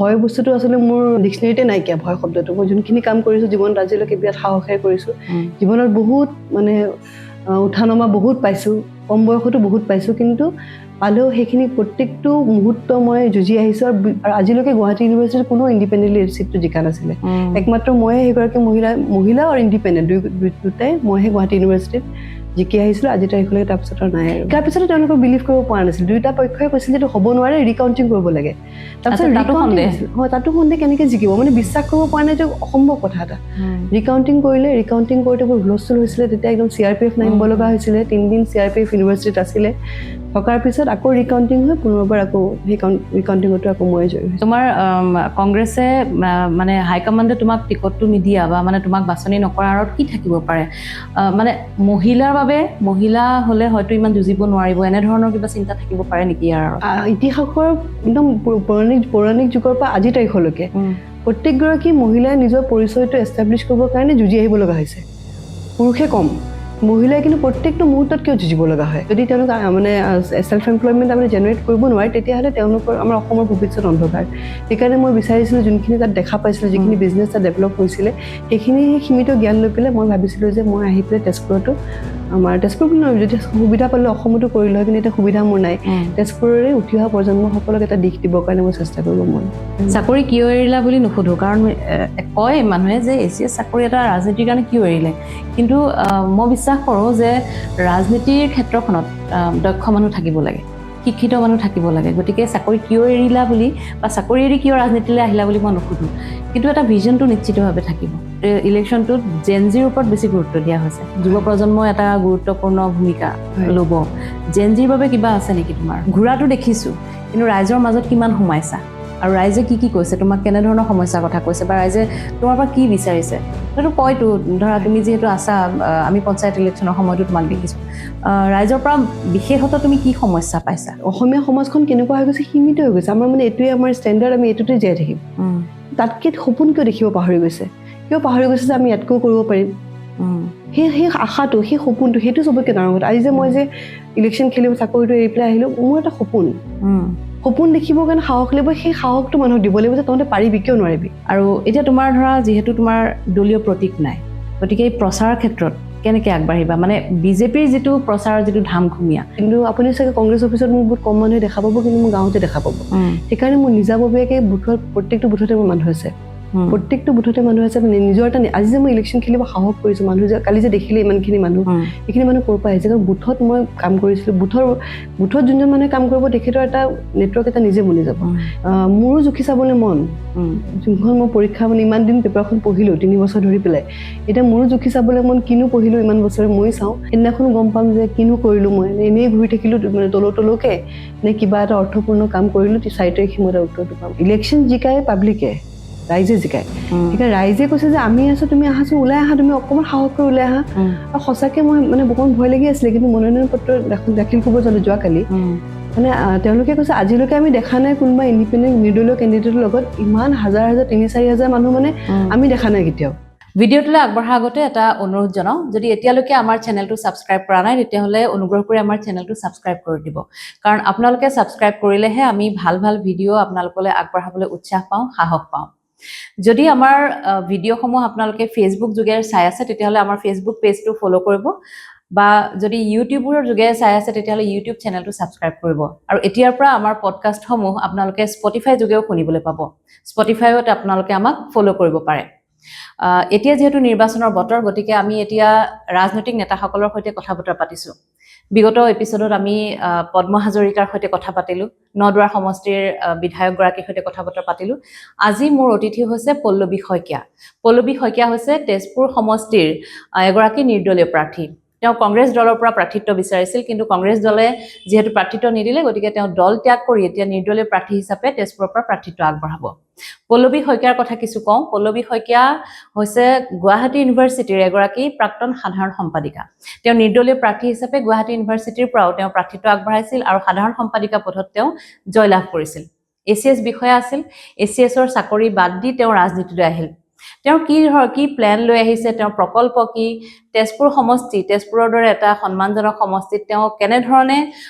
ভয় বস্তুটো আসলে মোৰ ডিকচনেৰীতে নাইকিয়া ভয় শব্দটো মই যোনখিনি কাম কৰিছোঁ জীৱনত আজিলৈকে বিৰাট সাহসেৰে কৰিছোঁ জীৱনত বহুত মানে উঠানমা বহুত পাইছোঁ কম বয়সতো বহুত পাইছোঁ কিন্তু পালেও সেইখিনি প্ৰত্যেকটো মুহূৰ্ত মই যুঁজি আহিছোঁ আৰু আজিলৈকে গুৱাহাটী ইউনিভাৰ্চিটিত কোনো ইণ্ডিপেণ্ডেণ্টলি চিটটো জিকা নাছিলে একমাত্ৰ ময়ে সেইগৰাকী মহিলা আৰু ইণ্ডিপেণ্ডেণ্ট দুটাই মইহে গুৱাহাটী ইউনিভাৰ্চিটিত জিকি আহিছিলোঁ আজি তাৰিখলৈকে তাৰপিছত আৰু নাই আৰু তাৰপিছতো তেওঁলোকক বিলিভ কৰিব পৰা নাছিল দুয়োটা পক্ষই কৈছিল যে এইটো হ'ব নোৱাৰে ৰিকাউণ্টিং কৰিব লাগে তাৰপিছত তাতো সন্দেহ কেনেকৈ জিকিব মানে বিশ্বাস কৰিব পৰা নাই যে অসম্ভৱ কথা এটা ৰিকাউণ্টিং কৰোঁতে বৰ হুলস্থুল হৈছিলে তেতিয়া একদম CRPF নামিব লগা হৈছিলে 3 দিন CRPF ইউনিভাৰ্চিটিত আছিলে থকাৰ পিছত আকৌ ৰিকাউণ্টিং হৈ পুনৰবাৰ আকৌ সেই ৰিকাউণ্টিঙতো আকৌ মই জয়ী হৈছোঁ তোমাৰ কংগ্ৰেছে মানে হাইকমাণ্ডে তোমাক টিকটটো নিদিয়া বা মানে তোমাক বাছনি নকৰাৰ আঁৰত কি থাকিব পাৰে মানে মহিলাৰ বাবে মহিলা হ'লে হয়তো ইমান যুঁজিব নোৱাৰিব এনেধৰণৰ কিবা চিন্তা থাকিব পাৰে নেকি ইয়াৰ ইতিহাসৰ একদম পৌৰাণিক যুগৰ পৰা আজি তাৰিখলৈকে প্ৰত্যেকগৰাকী মহিলাই নিজৰ পৰিচয়টো এষ্টাব্লিছ কৰিবৰ কাৰণে যুঁজি আহিব লগা হৈছে পুৰুষে কম মহিলাই কিন্তু প্ৰত্যেকটো মুহূৰ্তত কিয় যুঁজিব লগা হয় যদি তেওঁলোক মানে ছেল্ফ এমপ্লয়মেণ্ট আমি জেনেৰেট কৰিব নোৱাৰে তেতিয়াহ'লে তেওঁলোকৰ আমাৰ অসমৰ ভৱিষ্যত অন্ধকাৰ সেইকাৰণে মই বিচাৰিছিলোঁ যোনখিনি তাত দেখা পাইছিলোঁ যিখিনি বিজনেছ তাত ডেভেলপ হৈছিলে সেইখিনি সীমিত জ্ঞান লৈ পেলাই মই ভাবিছিলোঁ যে মই আহি পেলাই তেজপুৰতো আমাৰ তেজপুৰ নহয় যদি সুবিধা পালে অসমতো কৰিলোঁ হয় কিন্তু এটা সুবিধা মোৰ নাই তেজপুৰৰে উঠি অহা প্ৰজন্মসকলক এটা দিশ দিবৰ কাৰণে মই চেষ্টা কৰিব মন চাকৰি কিয় এৰিলা বুলি নুসুধো কাৰণ কয় মানুহে যে ACS চাকৰি এটা ৰাজনীতিৰ কাৰণে কিয় এৰিলে কিন্তু মই বিশ্বাস কৰোঁ যে ৰাজনীতিৰ ক্ষেত্ৰখনত দক্ষ মানুহ থাকিব লাগে শিক্ষিত মানুহ থাকিব লাগে গতিকে চাকৰি কিয় এৰিলা বুলি বা চাকৰি এৰি কিয় ৰাজনীতিলৈ আহিলা বুলি মই নুসুধো কিন্তু এটা ভিজনটো নিশ্চিতভাৱে থাকিব ইলেকশ্যনটোত জেনজিৰ ওপৰত বেছি গুৰুত্ব দিয়া হৈছে যুৱ প্ৰজন্মই এটা গুৰুত্বপূৰ্ণ ভূমিকা ল'ব জেনজিৰ বাবে কিবা আছে নেকি তোমাৰ ঘূৰাটো দেখিছোঁ কিন্তু ৰাইজৰ মাজত কিমান সোমাইছা আৰু ৰাইজে কি কৈছে তোমাক কেনেধৰণৰ সমস্যাৰ কথা কৈছে বা ৰাইজে তোমাৰ পৰা কি বিচাৰিছে সেইটো কয়তো ধৰা তুমি যিহেতু আছা আমি পঞ্চায়ত ইলেকশ্যনৰ সময়তো তোমাক দেখিছোঁ ৰাইজৰ পৰা বিশেষত তুমি কি সমস্যা পাইছা অসমীয়া সমাজখন কেনেকুৱা হৈ গৈছে সীমিত হৈ গৈছে আমাৰ মানে এইটোৱে আমাৰ ষ্টেণ্ডাৰ্ড আমি এইটোতে জীয়াই থাকিম তাতকৈ সপোন কিয় দেখিব পাহৰি গৈছে কিয় পাহৰি গৈছে যে আমি ইয়াতকৈ কৰিব পাৰিম সেই আশাটো সেই সপোনটো সেইটো চবতকৈ ডাঙৰ কথা আজি যে মই যে ইলেকশ্যন খেলিব চাকৰিটো এৰি পেলাই আহিলোঁ মোৰ এটা সপোন দেখিবৰ কাৰণে সাহস লাগিব সেই সাহসটো মানুহক দিব লাগিব যে তহঁতে পাৰিবি কিয় নোৱাৰিবি আৰু এতিয়া তোমাৰ ধৰা যিহেতু তোমাৰ দলীয় প্ৰতীক নাই গতিকে এই প্ৰচাৰৰ ক্ষেত্ৰত কেনেকৈ আগবাঢ়িবা মানে বিজেপিৰ যিটো প্ৰচাৰৰ যিটো ধামখুমীয়া কিন্তু আপুনি চাগে কংগ্ৰেছ অফিচত মোক বহুত কম মানুহে দেখা পাব কিন্তু মোৰ গাঁৱতে দেখা পাব সেইকাৰণে মোৰ নিজাববীয়াকৈ বুথত প্ৰত্যেকটো বুথতে মোৰ মানুহ আছে প্ৰত্যেকটো বুথতে মানুহ আছে নিজৰ এটা আজি যে মই ইলেকশ্যন খেলিব সাহস কৰিছোঁ মানুহ যে কালি যে দেখিলে ইমানখিনি মানুহ এইখিনি মানুহ ক'ৰ পৰা আহিছে কাৰণ বুথত মই কাম কৰিছিলোঁ বুথত যোনজন মানুহে কাম কৰিব তেখেতৰ এটা নেটৱৰ্ক এটা নিজে বনি যাব মোৰো জুখি চাবলৈ মন যোনখন মই পৰীক্ষা মানে ইমান দিন পেপাৰখন পঢ়িলোঁ 3 বছৰ ধৰি পেলাই এতিয়া মোৰো জুখি চাবলৈ মন কিনো পঢ়িলোঁ ইমান বছৰে মই চাওঁ সেইদিনাখনো গম পাম যে কিনো কৰিলোঁ মই এনেই ঘূৰি থাকিলোঁ মানে তলকে নে কিবা এটা অৰ্থপূৰ্ণ কাম কৰিলোঁ 4 তাৰিখে মই এটা উত্তৰটো পাম ইলেকশ্যন জিকাই পাব্লিকে ৰাইজে জিকায় সেইকাৰণে ৰাইজে কৈছে যে আমি আছোঁ তুমি আহাচোন ওলাই আহা তুমি অকণমান সাহস কৰি ওলাই আহা আৰু সঁচাকৈ মই মানে অকণমান ভয় লাগি আছিলে কিন্তু মনোনয়ন পত্ৰ দাখিল কৰিব যালোঁ যোৱাকালি মানে তেওঁলোকে কৈছে আজিলৈকে আমি দেখা নাই কোনোবা ইণ্ডিপেণ্ডেণ্ট নিৰ্দলীয় কেণ্ডিডেটৰ লগত ইমান হাজাৰ 3-4 হাজাৰ মানুহ মানে আমি দেখা নাই কেতিয়াও ভিডিঅ'টোলৈ আগবঢ়াৰ আগতে এটা অনুৰোধ জনাওঁ যদি এতিয়ালৈকে আমাৰ চেনেলটো ছাবস্ক্ৰাইব কৰা নাই তেতিয়াহ'লে অনুগ্ৰহ কৰি আমাৰ চেনেলটো ছাবস্ক্ৰাইব কৰি দিব কাৰণ আপোনালোকে ছাবস্ক্ৰাইব কৰিলেহে আমি ভাল ভিডিঅ' আপোনালোকলৈ আগবঢ়াবলৈ উৎসাহ পাওঁ সাহস পাওঁ যদি আমাৰ ভিডিঅ'সমূহ আপোনালোকে ফেচবুক যোগেৰে চাই আছে তেতিয়াহ'লে আমাৰ ফেচবুক পেজটো ফ'ল' কৰিব বা যদি ইউটিউবৰ যোগেৰে চাই আছে তেতিয়াহ'লে ইউটিউব চেনেলটো ছাবস্ক্ৰাইব কৰিব আৰু এতিয়াৰ পৰা আমাৰ পডকাষ্টসমূহ আপোনালোকে স্পটিফাই যোগেও শুনিবলৈ পাব স্পটিফাইত আপোনালোকে আমাক ফ'ল' কৰিব পাৰে এতিয়া যেহেতু নিৰ্বাচনৰ বতৰ গতিকে আমি এতিয়া ৰাজনৈতিক নেতাসকলৰ সৈতে কথা বতৰা পাতিছোঁ বিগত এপিছডত আমি পদ্ম হাজৰিকাৰ সৈতে কথা পাতিলোঁ নদুৱাৰ সমষ্টিৰ বিধায়কগৰাকীৰ সৈতে কথা বতৰা পাতিলোঁ আজি মোৰ অতিথি হৈছে পল্লৱী শইকীয়া হৈছে তেজপুৰ সমষ্টিৰ এগৰাকী নিৰ্দলীয় প্ৰাৰ্থী তেওঁ কংগ্ৰেছ দলৰ পৰা প্ৰাৰ্থিত্ব বিচাৰিছিল কিন্তু কংগ্ৰেছ দলে যেহেতু প্ৰাৰ্থিত্ব নিদিলে গতিকে তেওঁ দল ত্যাগ কৰি এতিয়া নিৰ্দলীয় প্ৰাৰ্থী হিচাপে তেজপুৰৰ পৰা প্ৰাৰ্থিত্ব আগবঢ়াব পল্লৱী শইকীয়াৰ কথা কিছু কওঁ পল্লৱী শইকীয়া হৈছে গুৱাহাটী ইউনিভাৰ্চিটিৰ এগৰাকী প্ৰাক্তন সাধাৰণ সম্পাদিকা তেওঁ নিৰ্দলীয় প্ৰাৰ্থী হিচাপে গুৱাহাটী ইউনিভাৰ্চিটিৰ পৰাও তেওঁ প্ৰাৰ্থিত্ব আগবঢ়াইছিল আৰু সাধাৰণ সম্পাদিকা পদত তেওঁ জয়লাভ কৰিছিল ACS বিষয়া আছিল ACSৰ চাকৰি বাদ দি তেওঁ ৰাজনীতিলৈ আহিল তেওঁ কি প্ল্যান লৈ আহিছে তেওঁৰ প্ৰকল্প কি তেজপুৰৰ দৰে এটা সন্মানজনক সমষ্টিত তেওঁ কেনেধৰণে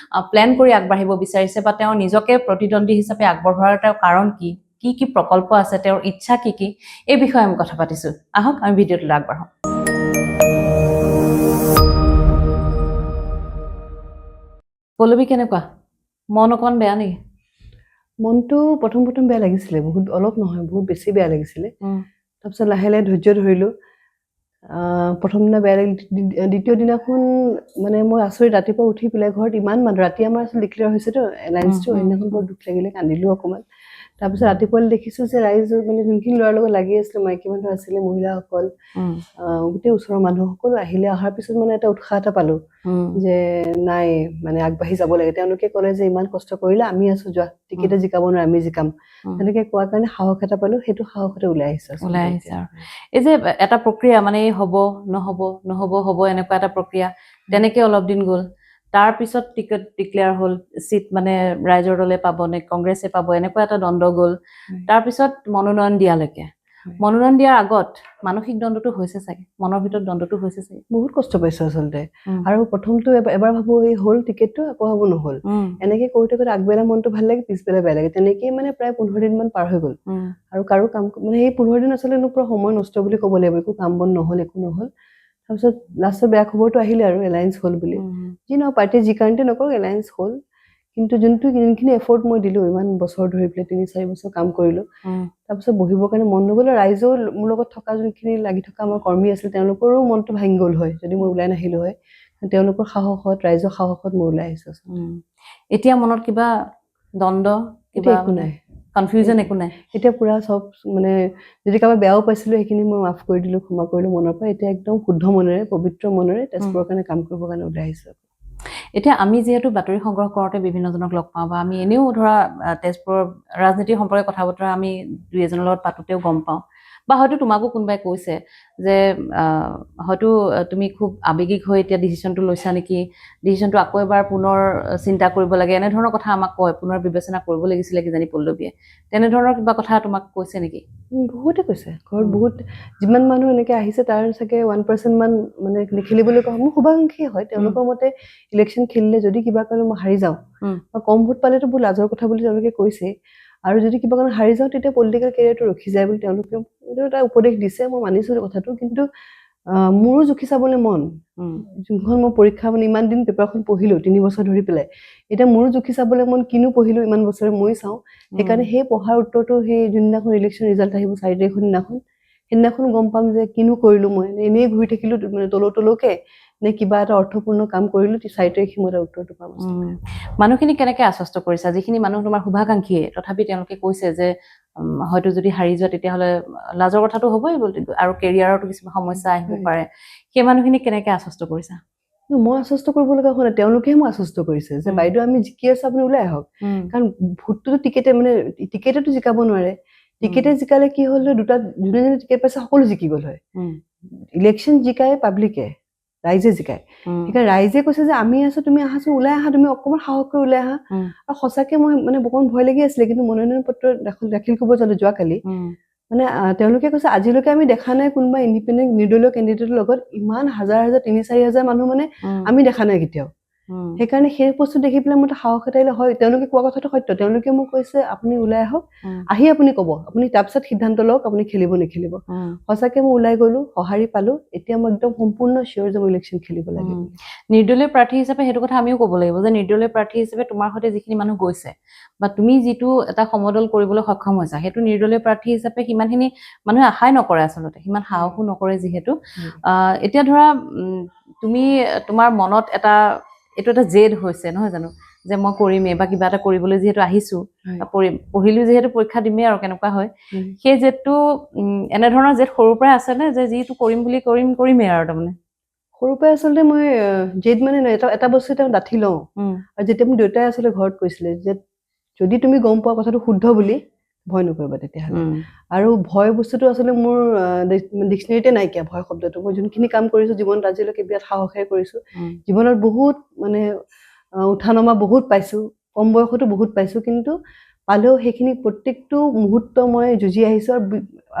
প্ল্যান কৰি আগবাঢ়িব বিচাৰিছে বা তেওঁ নিজকে প্ৰতিদ্বন্দ্বী হিচাপে আগবঢ়োৱাৰ তেওঁ কাৰণ কি কি কি প্ৰকল্প আছে, তেওঁৰ ইচ্ছা কি কি, এই বিষয়ে আমি কথা পাতিছোঁ। আহক আমি ভিডিঅ'টোলৈ আগবাঢ়োঁ। পল্লৱী, কেনেকুৱা? মন অকণ বেয়া নেকি? মনটো প্ৰথম বেয়া লাগিছিলে, বহুত অলপ নহয়, বহুত বেছি বেয়া লাগিছিলে। তাৰপিছত লাহে লাহে ধৈৰ্য ধৰিলোঁ। প্ৰথম দিনা বেয়া লাগিল, দ্বিতীয় দিনাখন মানে মই আচৰিত, ৰাতিপুৱা উঠি পেলাই ঘৰত ইমান মানুহ, ৰাতি আমাৰ আচলতে ডিক্লেয়াৰ হৈছেতো এলায়েন্সটো, সেইদিনাখন বৰ দুখ লাগিলে, কান্দিলোঁ অকণমান। তাৰপিছত ৰাতিপুৱা দেখিছোঁ যে ৰাইজ মানে যোনখিনি ল'ৰাৰ লগত লাগি আছিলে, মাইকী মানুহ আছিলে, মহিলাসকল, গোটেই ওচৰৰ মানুহ সকলো আহিলে। অহাৰ পিছত মানে এটা উৎসাহ এটা পালোঁ যে নাই মানে আগবাঢ়ি যাব লাগে। তেওঁলোকে ক'লে যে ইমান কষ্ট কৰিলে, আমি আছোঁ, যোৱা, টিকেটে জিকাব নোৱাৰে, আমি জিকাম। তেনেকে কোৱাৰ কাৰণে সাহস এটা পালোঁ, সেইটো সাহসতে ওলাই আহিছে। আৰু এই যে এটা প্ৰক্ৰিয়া, মানে এই হ'ব নহ'ব নহ'ব হ'ব এনেকুৱা এটা প্ৰক্ৰিয়া, তেনেকে অলপ দিন গ'ল। তাৰপিছত টিকেট ডিক্লেয়াৰ হ'ল, চিট মানে ৰাইজৰ দলে পাব নে কংগ্ৰেছে পাব, এনেকুৱা এটা দ্বন্দ্ব গ'ল। তাৰপিছত মনোনয়ন দিয়ালৈকে, মনোনয়ন দিয়াৰ আগত মানসিক দ্বন্দ্বটো হৈছে চাগে, মনৰ ভিতৰত দ্বন্দ্বটো হৈছে চাগে। বহুত কষ্ট পাইছোঁ আচলতে। আৰু প্ৰথমটো এবাৰ ভাবোঁ এই হ'ল টিকেটটো, আকৌ ভাবোঁ নহ'ল। এনেকে কৰোঁতে আগবেলা মনটো ভাল লাগে, পিছবেলা বেয়া লাগে। তেনেকেই মানে প্ৰায় 15 দিনমান পাৰ হৈ গ'ল। আৰু কাৰো কাম মানে সেই 15 দিন আচলতে পুৰা সময় নষ্ট বুলি ক'ব লাগিব, একো কাম বন নহ'ল, একো নহ'ল। তাৰপিছত লাষ্টত বেয়া খবৰটো আহিলে আৰু এলায়েন্স হ'ল বুলি। যি নহওক, পাৰ্টিয়ে যি কাৰণতে নকৰক, এলায়েন্স হ'ল। কিন্তু যোনখিনি এফৰ্ট মই দিলোঁ, ইমান বছৰ ধৰি পেলাই 3-4 বছৰ কাম কৰিলোঁ, তাৰপিছত বহিবৰ কাৰণে মন নগ'ল। ৰাইজেও মোৰ লগত থকা যোনখিনি লাগি থকা আমাৰ কৰ্মী আছিল, তেওঁলোকৰো মনটো ভাঙি গ'ল হয় যদি মই ওলাই নাহিলোঁ হয়। তেওঁলোকৰ সাহসত, ৰাইজৰ সাহসত মই ওলাই আহিছোঁ। এতিয়া মনত কিবা দ্বন্দ্ব, কিবা একো নাই, কনফিউজন একো নাই? এতিয়া পুৰা চব মানে, যদি কাৰোবাৰ বেয়াও পাইছিলোঁ সেইখিনি মই মাফ কৰি দিলোঁ, ক্ষমা কৰিলোঁ মনৰ পৰা। এতিয়া একদম শুদ্ধ মনেৰে, পবিত্ৰ মনেৰে তেজপুৰৰ কাৰণে কাম কৰিবৰ কাৰণে ওলাই আহিছোঁ। এতিয়া আমি যিহেতু বাতৰি সংগ্ৰহ কৰোঁতে বিভিন্নজনক লগ পাওঁ, বা আমি এনেও ধৰা তেজপুৰৰ ৰাজনীতিৰ সম্পৰ্কে কথা বতৰা আমি দুই এজনৰ লগত পাতোঁতেও গম পাওঁ, বা হয়তো তোমাকো কোনোবাই কৈছে যে হয়তো তুমি খুব আৱেগিক হৈ এতিয়া ডিচিশ্যনটো লৈছা নেকি, ডিচিশ্যনটো আকৌ এবাৰ পুনৰ চিন্তা কৰিব লাগে, এনেধৰণৰ কথা আমাক কয়, পুনৰ বিবেচনা কৰিব লাগিছিলে কিজানি পল্লৱীয়ে। তেনেধৰণৰ কিবা কথা তোমাক কৈছে নেকি? বহুতে কৈছে, ঘৰত বহুত, যিমান মানুহ এনেকে আহিছে তাৰ চাগে 1% মান মানে নেখেলিবলৈ কোৱা, মোৰ শুভাকাংক্ষী হয়। তেওঁলোকৰ মতে ইলেকশ্যন খেলিলে যদি কিবা কাৰণে মই হাৰি যাওঁ, বা কম ভোট পালেতো বহুত লাজৰ কথা বুলি তেওঁলোকে কৈছে, আৰু যদি কিবা কাৰণে হাৰি যাওঁ তেতিয়া পলিটিকেল কেৰিয়াৰটো ৰখি যায় বুলি তেওঁলোকে এইটো এটা উপদেশ দিছে। মই মানিছোঁ কথাটো, কিন্তু মোৰো জুখি চাবলৈ মন, যোনখন মই পৰীক্ষা মানে ইমান দিন পেপাৰখন পঢ়িলোঁ 3 বছৰ ধৰি পেলাই, এতিয়া মোৰো জুখি চাবলৈ মন, কিনো পঢ়িলোঁ ইমান বছৰে, মই চাওঁ। সেইকাৰণে সেই পঢ়াৰ উত্তৰটো সেই যোনদিনাখন ইলেকশ্যন ৰিজাল্ট আহিব 4 তাৰিখৰ দিনাখন, সেইদিনাখন গম পাম যে কিনো কৰিলোঁ মই, এনেই ঘূৰি থাকিলোঁ মানে তলকে, নে কিবা এটা অৰ্থপূৰ্ণ কাম কৰিলোঁ। 4 তাৰিখে মই উত্তৰটো পাম। মানুহখিনি কেনেকে আশ্বস্ত কৰিছা, যিখিনি মানুহ তোমাৰ শুভাকাংক্ষীয়ে, তথাপি তেওঁলোকে কৈছে যে হয়তো যদি হাৰি যোৱা তেতিয়াহ'লে লাজৰ কথাটো হ'বই, আৰু কেৰিয়াৰতো কিছুমান সমস্যা আহিব পাৰে, সেই মানুহখিনিক কেনেকে আশ্বস্ত কৰিছা? মই আশ্বস্ত কৰিব লগা হোৱা নাই, তেওঁলোকেহে মোক আশ্বস্ত কৰিছে যে বাইদেউ আমি জিকি আছোঁ, আপুনি ওলাই আহক। কাৰণ ভোটটোতো টিকেটেতো জিকাব নোৱাৰে। টিকেটে জিকালে কি হ'ল, দুটা যোনে যোনে টিকেট পাইছে সকলো জিকি গ'ল হয়। ইলেকশ্যন জিকায় পাব্লিকে, ৰাইজে জিকায়। সেইকাৰণে ৰাইজে কৈছে যে আমি আছোঁ, তুমি আহাচোন, ওলাই আহা, তুমি অকণমান সাহস কৰি ওলাই আহা। আৰু সঁচাকে মই মানে অকণমান ভয় লাগি আছিলে, কিন্তু মনোনয়ন পত্ৰ দাখিল কৰিব যাওঁতে যোৱাকালি মানে তেওঁলোকে কৈছে আজিলৈকে আমি দেখা নাই কোনোবা ইণ্ডিপেণ্ডেণ্ট নিৰ্দলীয় কেণ্ডিডেটৰ লগত ইমান হাজাৰ 3-4 হাজাৰ মানুহ মানে আমি দেখা নাই কেতিয়াও। সেইকাৰণে সেই বস্তু দেখি পেলাই মোৰ সাহস এটা আহিলে। হয়, তেওঁলোকে কোৱা কথাটো সত্য। তেওঁলোকে মোক কৈছে আপুনি ওলাই আহক, আহি আপুনি ক'ব, আপুনি তাৰপিছত সিদ্ধান্ত লওক আপুনি খেলিব নেখেলিব। সঁচাকে মই ওলাই গ'লো, সঁহাৰি পালোঁ। এতিয়া মই একদম সম্পূৰ্ণ চিয়ৰ যে মই ইলেকশ্যন খেলিব লাগে। নিৰ্দলীয় প্ৰাৰ্থী হিচাপে সেইটো কথা আমিও ক'ব লাগিব যে নিৰ্দলীয় প্ৰাৰ্থী হিচাপে তোমাৰ সৈতে যিখিনি মানুহ গৈছে, বা তুমি যিটো এটা সমদল কৰিবলৈ সক্ষম হৈছা, সেইটো নিৰ্দলীয় প্ৰাৰ্থী হিচাপে সিমানখিনি মানুহে আশাই নকৰে, আচলতে সিমান সাহসো নকৰে। যিহেতু এতিয়া ধৰা তুমি তোমাৰ মনত এইটো এটা জেদ হৈছে নহয় জানো, যে মই কৰিমেই বা কিবা এটা কৰিবলৈ যিহেতু আহিছোঁ, পঢ়িলোঁ যিহেতু পৰীক্ষা দিমেই আৰু কেনেকুৱা হয়, সেই জেদটো এনেধৰণৰ জেদ সৰুৰ পৰাই আছেনে, যে যিটো কৰিম বুলি কৰিমেই আৰু? তাৰমানে সৰুৰ পৰাই আচলতে মই জেদ মানে এটা বস্তু তেওঁ ডাঠি লওঁ। আৰু যেতিয়া মোৰ দেউতাই আচলতে ঘৰত কৈছিলে যে যদি তুমি গম পোৱা কথাটো শুদ্ধ বুলি, ভয় নকৰিবা তেতিয়াহ'লে। আৰু ভয় বস্তুটো আচলতে মোৰ ডিক্সনেৰীতে নাইকিয়া, ভয় শব্দটো। মই যোনখিনি কাম কৰিছোঁ জীৱনত আজিলৈকে বিৰাট সাহসেৰে কৰিছোঁ। জীৱনত বহুত মানে উঠা নমা বহুত পাইছোঁ, কম বয়সতো বহুত পাইছোঁ, কিন্তু পালেও সেইখিনি প্ৰত্যেকটো মুহূৰ্ত মই যুঁজি আহিছোঁ। আৰু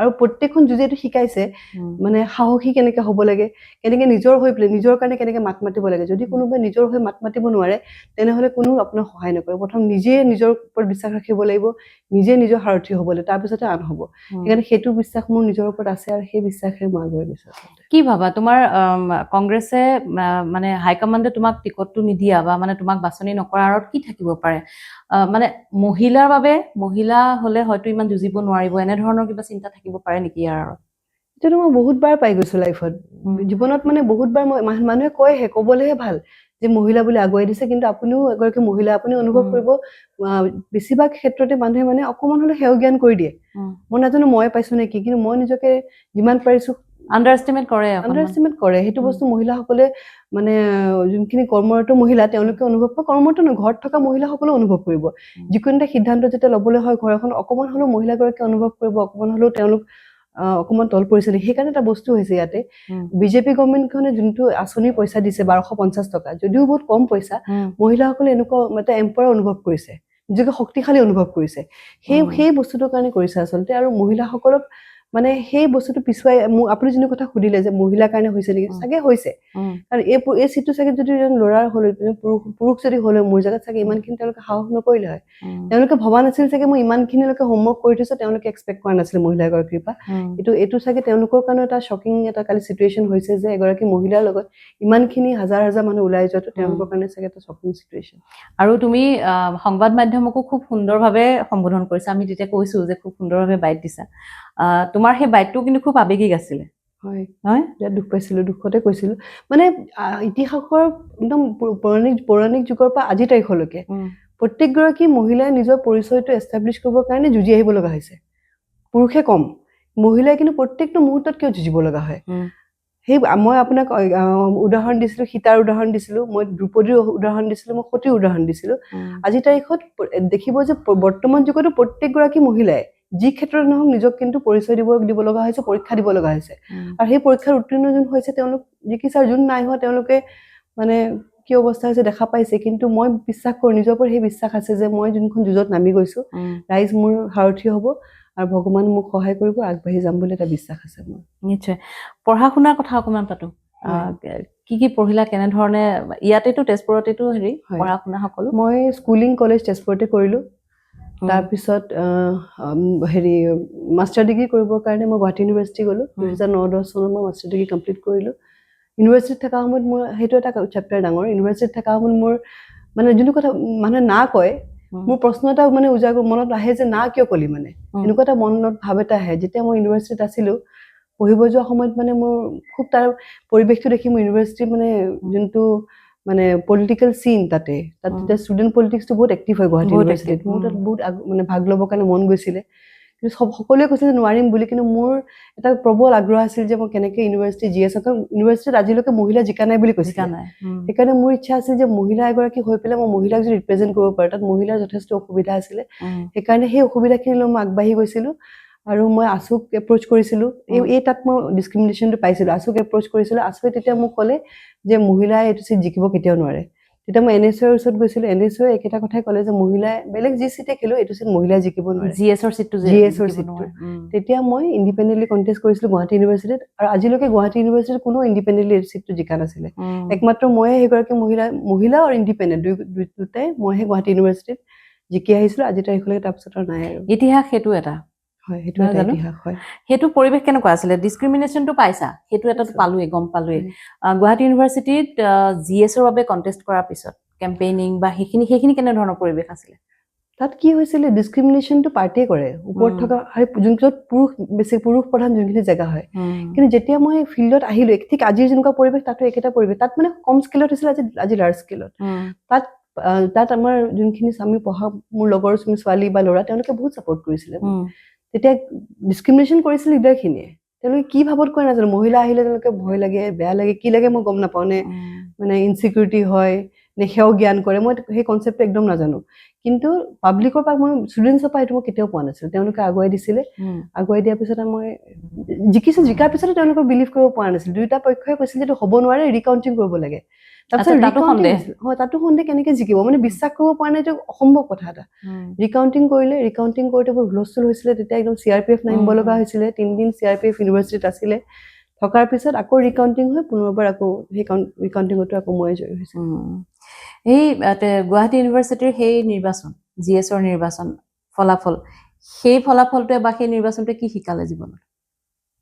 আৰু প্ৰত্যেকখন যুঁজে এইটো শিকাইছে মানে সাহসী কেনেকে হ'ব লাগে, কেনেকে নিজৰ হৈ পেলাই নিজৰ কাৰণে কেনেকে মাত মাতিব লাগে। যদি কোনোবাই নিজৰ হৈ মাত মাতিব নোৱাৰে তেনেহ'লে কোনো আপোনাৰ সহায় নকৰে। প্ৰথম নিজে নিজৰ ওপৰত বিশ্বাস ৰাখিব লাগিব, নিজে নিজৰ সাৰথি হ'ব লাগিব, তাৰপিছতে আন হ'ব। সেইকাৰণে সেইটো বিশ্বাস মোৰ নিজৰ ওপৰত আছে আৰু সেই বিশ্বাসেৰে মই আগুৱাই গৈছো। কি ভাবা তোমাৰ কংগ্ৰেছে মানে হাইকমাণ্ডে তোমাক টিকটটো নিদিয়া বা মানে তোমাক বাছনি নকৰাৰ আঁৰত কি থাকিব পাৰে? মানে মহিলাৰ বাবে, মহিলা হলে হয়তো ইমান যুঁজিব নোৱাৰিব, এনেধৰণৰ কিবা চিন্তা থাকিব পাৰে নেকি ইয়াৰ আঁৰত? এইটো মই বহুতবাৰ পাই গৈছো লাইফত, জীৱনত মানে বহুতবাৰ মই মানুহে কয়হে, ক'বলেহে ভাল যে মহিলা বুলি আগুৱাই দিছে, কিন্তু আপুনিও এগৰাকী মহিলা, আপুনি অনুভৱ কৰিব বেছিভাগ ক্ষেত্ৰতে মানুহে মানে অকমান হলে সেৱ জ্ঞান কৰি দিয়ে। মই নাজানো মই পাইছো নেকি, কিন্তু মই নিজকে যিমান পাৰিছো আণ্ডাৰ এষ্টিমেট কৰে। সেইটো বস্তু মহিলাসকলে মানে যোনখিনি কৰ্মৰত মহিলা তেওঁলোকে অনুভৱ কৰে, কৰ্মৰত নহয় ঘৰত থকা মহিলাসকলেও অনুভৱ কৰিব। যিকোনো এটা সিদ্ধান্ত যেতিয়া ল'বলৈ হয় ঘৰ এখন, অকমান হলেও মহিলাগৰাকীয়ে অনুভৱ কৰিব, অকমান হলেও তেওঁলোক অকমান তল পৰিছে। সেইকাৰণে এটা বস্তু হৈছে ইয়াতে বিজেপি গভৰ্ণমেণ্টখনে যোনটো আঁচনিৰ পইচা দিছে 1250 টকা, যদিও বহুত কম পইচা, মহিলাসকলে এনেকুৱা এটা এম্পাৱাৰ অনুভৱ কৰিছে, নিজকে শক্তিশালী অনুভৱ কৰিছে। সেই বস্তুটোৰ কাৰণে কৰিছে আচলতে। আৰু মহিলাসকলক মানে সেই বস্তুটো পিছুৱাই, আপুনি যোনটো কথা সুধিলে যে মহিলাৰ কাৰণে হৈছে নেকি, চাগে হৈছে। কাৰণ এই চিটটো চাগে যদি ল'ৰাৰ হল, পুৰুষ যদি হলে মোৰ জেগাত চাগে ইমানখিনি তেওঁলোকে সাহস নকৰিলে হয়। তেওঁলোকে ভবা নাছিল চাগে মই ইমানখিনিলৈকে হোমৱৰ্ক কৰি থৈছো, তেওঁলোকে এক্সপেক্ট কৰা নাছিলে মহিলা এগৰাকীৰ পৰা। এইটো চাগে তেওঁলোকৰ কাৰণে এটা শ্বকিং এটা কালি চিটুৱেশ্যন হৈছে যে এগৰাকী মহিলাৰ লগত ইমানখিনি হাজাৰ হাজাৰ মানুহ ওলাই যোৱাটো তেওঁলোকৰ কাৰণে চাগে এটা শ্বকিং চিটুৱেশ্যন। আৰু তুমি সংবাদ মাধ্যমকো খুব সুন্দৰভাৱে সম্বোধন কৰিছা, আমি তেতিয়া কৈছো যে খুব সুন্দৰভাৱে বাইট দিছা। তোমাৰ সেই বাইটটো কিন্তু খুব আৱেগিক আছিলে। হয়, বিৰাট দুখ পাইছিলো, দুখতে কৈছিলো। মানে ইতিহাসৰ একদম পৌৰাণিক যুগৰ পৰা আজিৰ তাৰিখলৈকে প্ৰত্যেকগৰাকী মহিলাই নিজৰ পৰিচয়টো এষ্টাব্লিছ কৰিবৰ কাৰণে যুঁজি আহিব লগা হৈছে। পুৰুষে কম, মহিলাই কিন্তু প্ৰত্যেকটো মুহূৰ্তত কিয় যুঁজিব লগা হয়। সেই মই আপোনাক উদাহৰণ দিছিলো, সীতাৰ উদাহৰণ দিছিলো, মই দ্ৰৌপদীৰ উদাহৰণ দিছিলো, মই সতীৰ উদাহৰণ দিছিলো। আজিৰ তাৰিখত দেখিব যে বৰ্তমান যুগতো প্ৰত্যেকগৰাকী মহিলাই যি ক্ষেত্ৰত নহওক নিজক কিন্তু পৰিচয় দিব লগা হৈছে, পৰীক্ষা দিব লগা হৈছে। আৰু সেই পৰীক্ষাৰ উত্তীৰ্ণ যোন হৈছে তেওঁলোক জিকিছে, আৰু যোন নাই হোৱা তেওঁলোকে মানে কি অৱস্থা হৈছে দেখা পাইছে। কিন্তু মই বিশ্বাস কৰো, নিজৰ ওপৰত সেই বিশ্বাস আছে যে মই যোনখন যুঁজত নামি গৈছো, ৰাইজ মোৰ সাৰথি হ'ব আৰু ভগৱান মোক সহায় কৰিব, আগবাঢ়ি যাম বুলি এটা বিশ্বাস আছে মোৰ। নিশ্চয়। পঢ়া শুনাৰ কথা অকমান পাতো। কি পঢ়িলা, কেনেধৰণে? ইয়াতেতো তেজপুৰতেতো পঢ়া শুনা সকলো? মই স্কুলিং কলেজ তেজপুৰতে কৰিলো। তাৰপিছত মাষ্টাৰ ডিগ্ৰী কৰিবৰ কাৰণে মই গুৱাহাটী ইউনিভাৰ্চিটি গ'লো। 2009-10 চনত মই মাষ্টাৰ ডিগ্ৰী কমপ্লিট কৰিলো। ইউনিভাৰ্চিটিত থকা সময়ত মোৰ সেইটো এটা চেপ্টাৰ ডাঙৰ। ইউনিভাৰ্চিটিত থকা সময়ত মোৰ মানে যোনটো কথা মানুহে না কয়, মোৰ প্ৰশ্ন এটা মানে উজাগৰ মনত আহে যে না কিয় কলি, মানে এনেকুৱা এটা মনত ভাৱ এটা আহে। যেতিয়া মই ইউনিভাৰ্চিটিত আছিলো, পঢ়িব যোৱা সময়ত মানে মোৰ খুব তাৰ পৰিৱেশটো দেখি মোৰ ইউনিভাৰ্চিটিৰ মানে যোনটো মানে পলিটিকেল চিন তাতে ষ্টুডেণ্ট পলিটিক্সটো বহুত এক্টিভ হয় গুৱাহাটী ইউনিভাৰ্চিটিত। মোৰ তাত বহুত মানে ভাগ ল'বৰ কাৰণে মন গৈছিলে, কিন্তু সকলোৱে কৈছিল যে নোৱাৰিম বুলি। কিন্তু মোৰ এটা প্ৰবল আগ্ৰহ আছিল যে মই কেনেকে ইউনিভাৰ্চিটি জি এছ ইউনিভাৰ্চিটিত আজিলৈকে মহিলা জিকা নাই বুলি কৈছিল। সেইকাৰণে মোৰ ইচ্ছা আছিল যে মহিলা এগৰাকী হৈ পেলাই মই মহিলাক যদি ৰিপ্ৰেজেণ্ট কৰিব পাৰো। তাত মহিলাৰ যথেষ্ট অসুবিধা আছিলে, সেইকাৰণে সেই অসুবিধাখিনিলৈ মই আগবাঢ়ি গৈছিলো। আৰু মই আছুক এপ্ৰ'চ কৰিছিলো। তাত মই ডিছক্ৰিমিনেশ্যনটো পাইছিলো। আছুক এপ্ৰ'চ কৰিছিলো। আছুৱে তেতিয়া মোক ক'লে যে মহিলাই এইটো চিট জিকিব কেতিয়াও নোৱাৰে। তেতিয়া মই NSOৰ ওচৰত গৈছিলো। NSOয়ে একেটা কথাই ক'লে যে মহিলাই বেলেগ যি চিটে খেলো, এইটো চিট মহিলাই জিকিব নোৱাৰে, GS-ৰ চিটটো। তেতিয়া মই ইণ্ডিপেণ্ডেণ্টলি কণ্টেষ্ট কৰিছিলো গুৱাহাটী ইউনিভাৰ্চিটিত। আৰু আজিলৈকে গুৱাহাটী ইউনিভাৰ্চিটিত কোনো ইণ্ডিপেণ্ডেণ্টলি এই চিটটো জিকা নাছিলে। একমাত্ৰ ময়ে সেইগৰাকী মহিলা আৰু ইণ্ডিপেণ্ডেণ্ট দুটাই মইহে গুৱাহাটী ইউনিভাৰ্চিটিত জিকি আহিছিলো আজিৰ তাৰিখলৈকে। তাৰপিছত আৰু নাই আৰু। ইতিহাস সেইটো এটা। হয়, সেইটো এটা ইতিহাস হয়। সেইটো পৰিৱেশ কেনেকুৱা আছিলে? ডিছক্ৰিমিনেশ্যনটো পাইছা, সেইটো এটা পালোৱেই, গম পালোৱেই। গুৱাহাটী ইউনিভাৰ্চিটিত GS-ৰ বাবে কণ্টেষ্ট কৰাৰ পিছত কেম্পেইনিং বা সেইখিনি কেনেধৰণৰ পৰিৱেশ আছিলে? তাত কি হৈছিলে, ডিছক্ৰিমিনেশ্যনটো পাৰ্টিয়ে কৰে, ওপৰত থকা যোনটোত পুৰুষ প্ৰধান যোনখিনি জেগা হয়। কিন্তু যেতিয়া মই ফিল্ডত আহিলো, ঠিক আজিৰ যেনেকুৱা পৰিৱেশ তাতো একেটা পৰিৱেশ। তাত মানে কম স্কেলত হৈছিলে, আজি লাৰ্জ স্কেলত। তাত আমাৰ যোনখিনি আমি পঢ়া মোৰ লগৰ ছোৱালী বা ল'ৰা, তেওঁলোকে বহুত ছাপোৰ্ট কৰিছিলে। তেতিয়া ডিছক্ৰিমিনেশ্যন কৰিছিল লিডাৰখিনিয়ে। তেওঁলোকে কি ভাবত কৰে নাজানো, মহিলা আহিলে তেওঁলোকে ভয় লাগে, বেয়া লাগে, কি লাগে মই গম নাপাওঁ, নে মানে ইনচিকিউৰিটি হয়, নে সেও জ্ঞান কৰে, মই সেই কনচেপ্টটো একদম নাজানো। কিন্তু পাব্লিকৰ পৰা, মই ষ্টুডেণ্টছৰ পৰা এইটো মই কেতিয়াও পোৱা নাছিলো। তেওঁলোকে আগুৱাই দিছিলে। আগুৱাই দিয়াৰ পিছত মই জিকাৰ পিছতো তেওঁলোকৰ বিলিভ কৰিব পৰা নাছিল দুয়োটা পক্ষই কৈছিল যে এইটো হ'ব নোৱাৰে ৰিকাউণ্টিং কৰিব লাগে তাৰপিছত তাতো সন্দেহ কেনেকে জিকিব মানে বিশ্বাস কৰিব পৰা নাই এইটো অসম্ভৱ কথা এটা ৰিকাউণ্টিং ৰিকাউণ্টিং কৰোঁতে বৰ হুলস্থুল হৈছিলে তেতিয়া একদম CRPF নামিব লগা হৈছিলে 3 দিন CRPF ইউনিভাৰ্চিটিত আছিলে থকাৰ পিছত আকৌ ৰিকাউণ্টিং হৈ পুনৰবাৰ আকৌ সেই ৰিকাউণ্টিঙতো আকৌ মই জয়ী হৈছোঁ এই গুৱাহাটী ইউনিভাৰ্চিটিৰ সেই নিৰ্বাচন GSৰ নিৰ্বাচন ফলাফল সেই ফলাফলটোৱে বা সেই নিৰ্বাচনটোৱে কি শিকালে জীৱনত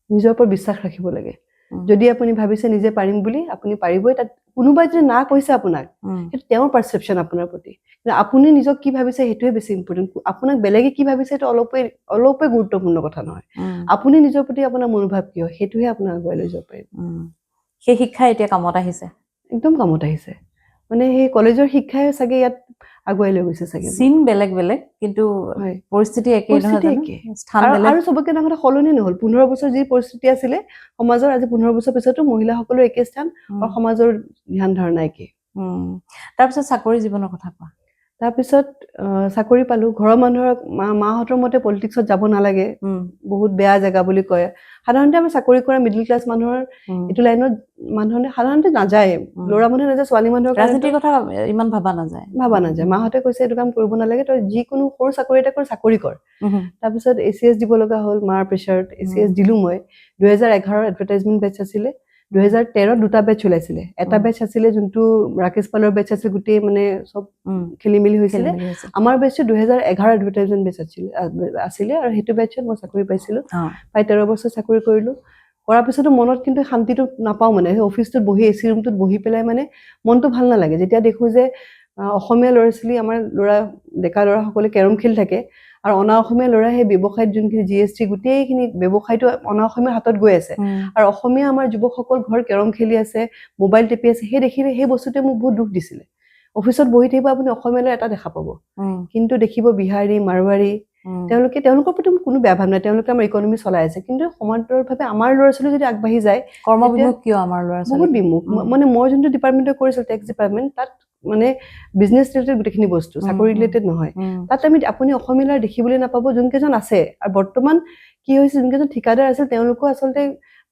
নিজৰ ওপৰত বিশ্বাস ৰাখিব লাগে যদি আপুনি ভাবিছে নিজে পাৰিম বুলি আপুনি পাৰিবই তাত কোনোবাই যদি না কৈছে আপোনাক সেইটো তেওঁৰ পাৰচেপশ্যন আপোনাৰ প্ৰতি কিন্তু আপুনি নিজক কি ভাবিছে সেইটোৱে বেছি ইম্পৰ্টেণ্ট আপোনাক বেলেগে কি ভাবিছে সেইটো অলপে গুৰুত্বপূৰ্ণ কথা নহয় আপুনি নিজৰ প্ৰতি আপোনাৰ মনোভাৱ কি হয় সেইটোহে আপোনাক আগুৱাই লৈ যাব পাৰিব সেই শিক্ষা এতিয়া কামত আহিছে একদম কামত আহিছে মানে সেই কলেজৰ শিক্ষাই চাগে ইয়াত আগুৱাই লৈ গৈছে চাগে চিন বেলেগ বেলেগ কিন্তু পৰিস্থিতি একেই নহয় আৰু চবকে ডাঙৰ সলনি নহল 15 বছৰ যি পৰিস্থিতি আছিলে সমাজৰ আজি 15 বছৰ পিছতো মহিলাসকলৰ একে স্থান আৰু সমাজৰ ধ্যান ধাৰণা একে তাৰপিছত চাকৰি জীৱনৰ কথা কোৱা তাৰপিছত চাকৰি পালো ঘৰৰ মানুহৰ মাহঁতৰ মতে পলিটিক্সত যাব নালাগে বহুত বেয়া জেগা বুলি কয় সাধাৰণতে আমি চাকৰি কৰা মিডল ক্লাছ মানুহৰ এইটো লাইনত মানুহে সাধাৰণতে নাযায় ল'ৰা মানুহে নাযায় ছোৱালী মানুহৰ ৰাজনীতিৰ কথা ইমান ভাবা নাযায় মাহঁতে কৈছে এইটো কাম কৰিব নালাগে তই যিকোনো সৰু চাকৰি এটা চাকৰি কৰ তাৰপিছত ACS দিব লগা হ'ল মাৰ প্ৰেছাৰত ACS দিলো মই 2011 এডভাৰটাইজমেণ্ট বেচ আছিলে 2013 দুটা বেচ ওলাইছিলে এটা বেচ আছিলে যোনটো ৰাকেশ পালৰ বেচ আছিল গোটেই মানে সব খেলি মেলি হৈছিলে আমাৰ বেচটো 2011 এডভাৰটাইজমেণ্ট বেচ আছিলে আৰু সেইটো বেচত মই চাকৰি পাইছিলো প্ৰায় 13 বছৰ চাকৰি কৰিলো কৰাৰ পিছতো মনত কিন্তু শান্তিটো নাপাওঁ মানে সেই অফিচটোত বহি AC ৰুমটোত বহি পেলাই মানে মনটো ভাল নালাগে যেতিয়া দেখো যে অসমীয়া ল'ৰা ছোৱালী আমাৰ ডেকা ল'ৰাসকলে কেৰম খেলি থাকে আৰু অনা অসমীয়া ল'ৰা সেই ব্যৱসায়ত যোনখিনি GST গোটেইখিনি ব্যৱসায়টো অনা অসমীয়াৰ হাতত গৈ আছে আৰু অসমীয়া আমাৰ যুৱকসকল ঘৰ কেৰম খেলি আছে মোবাইল টিপি আছে সেই দেখিলে সেই বস্তুটোৱে মোক বহুত দুখ দিছিলে অফিচত বহি থাকিব আপুনি অসমীয়া এটা দেখা পাব কিন্তু দেখিব বিহাৰী মাৰৱাৰী তেওঁলোকৰ প্ৰতি কোনো বেয়া ভাৱ নাই তেওঁলোকে আমাৰ ইকনমি চলাই আছে কিন্তু সমান্তৰালভাৱে আমাৰ ল'ৰা ছোৱালী যদি আগবাঢ়ি যায় কৰ্মবিমুখ কিয় আমাৰ ল'ৰা ছোৱালী বহুত বিমুখ মানে মই যোনটো ডিপাৰ্টমেণ্টে কৰিছিলোঁ টেক্স ডিপাৰ্টমেণ্ট তাত মানে বিজনেছ ৰিলেটেড গোটেইখিনি বস্তু চাকৰি ৰিলেটেড নহয় তাত আপুনি অসমীয়া ল'ৰা দেখিবলৈ নাপাব যোনকেইজন আছে আৰু বৰ্তমান কি হৈছে যোনকেইজন ঠিকাদাৰ আছিল তেওঁলোকো আচলতে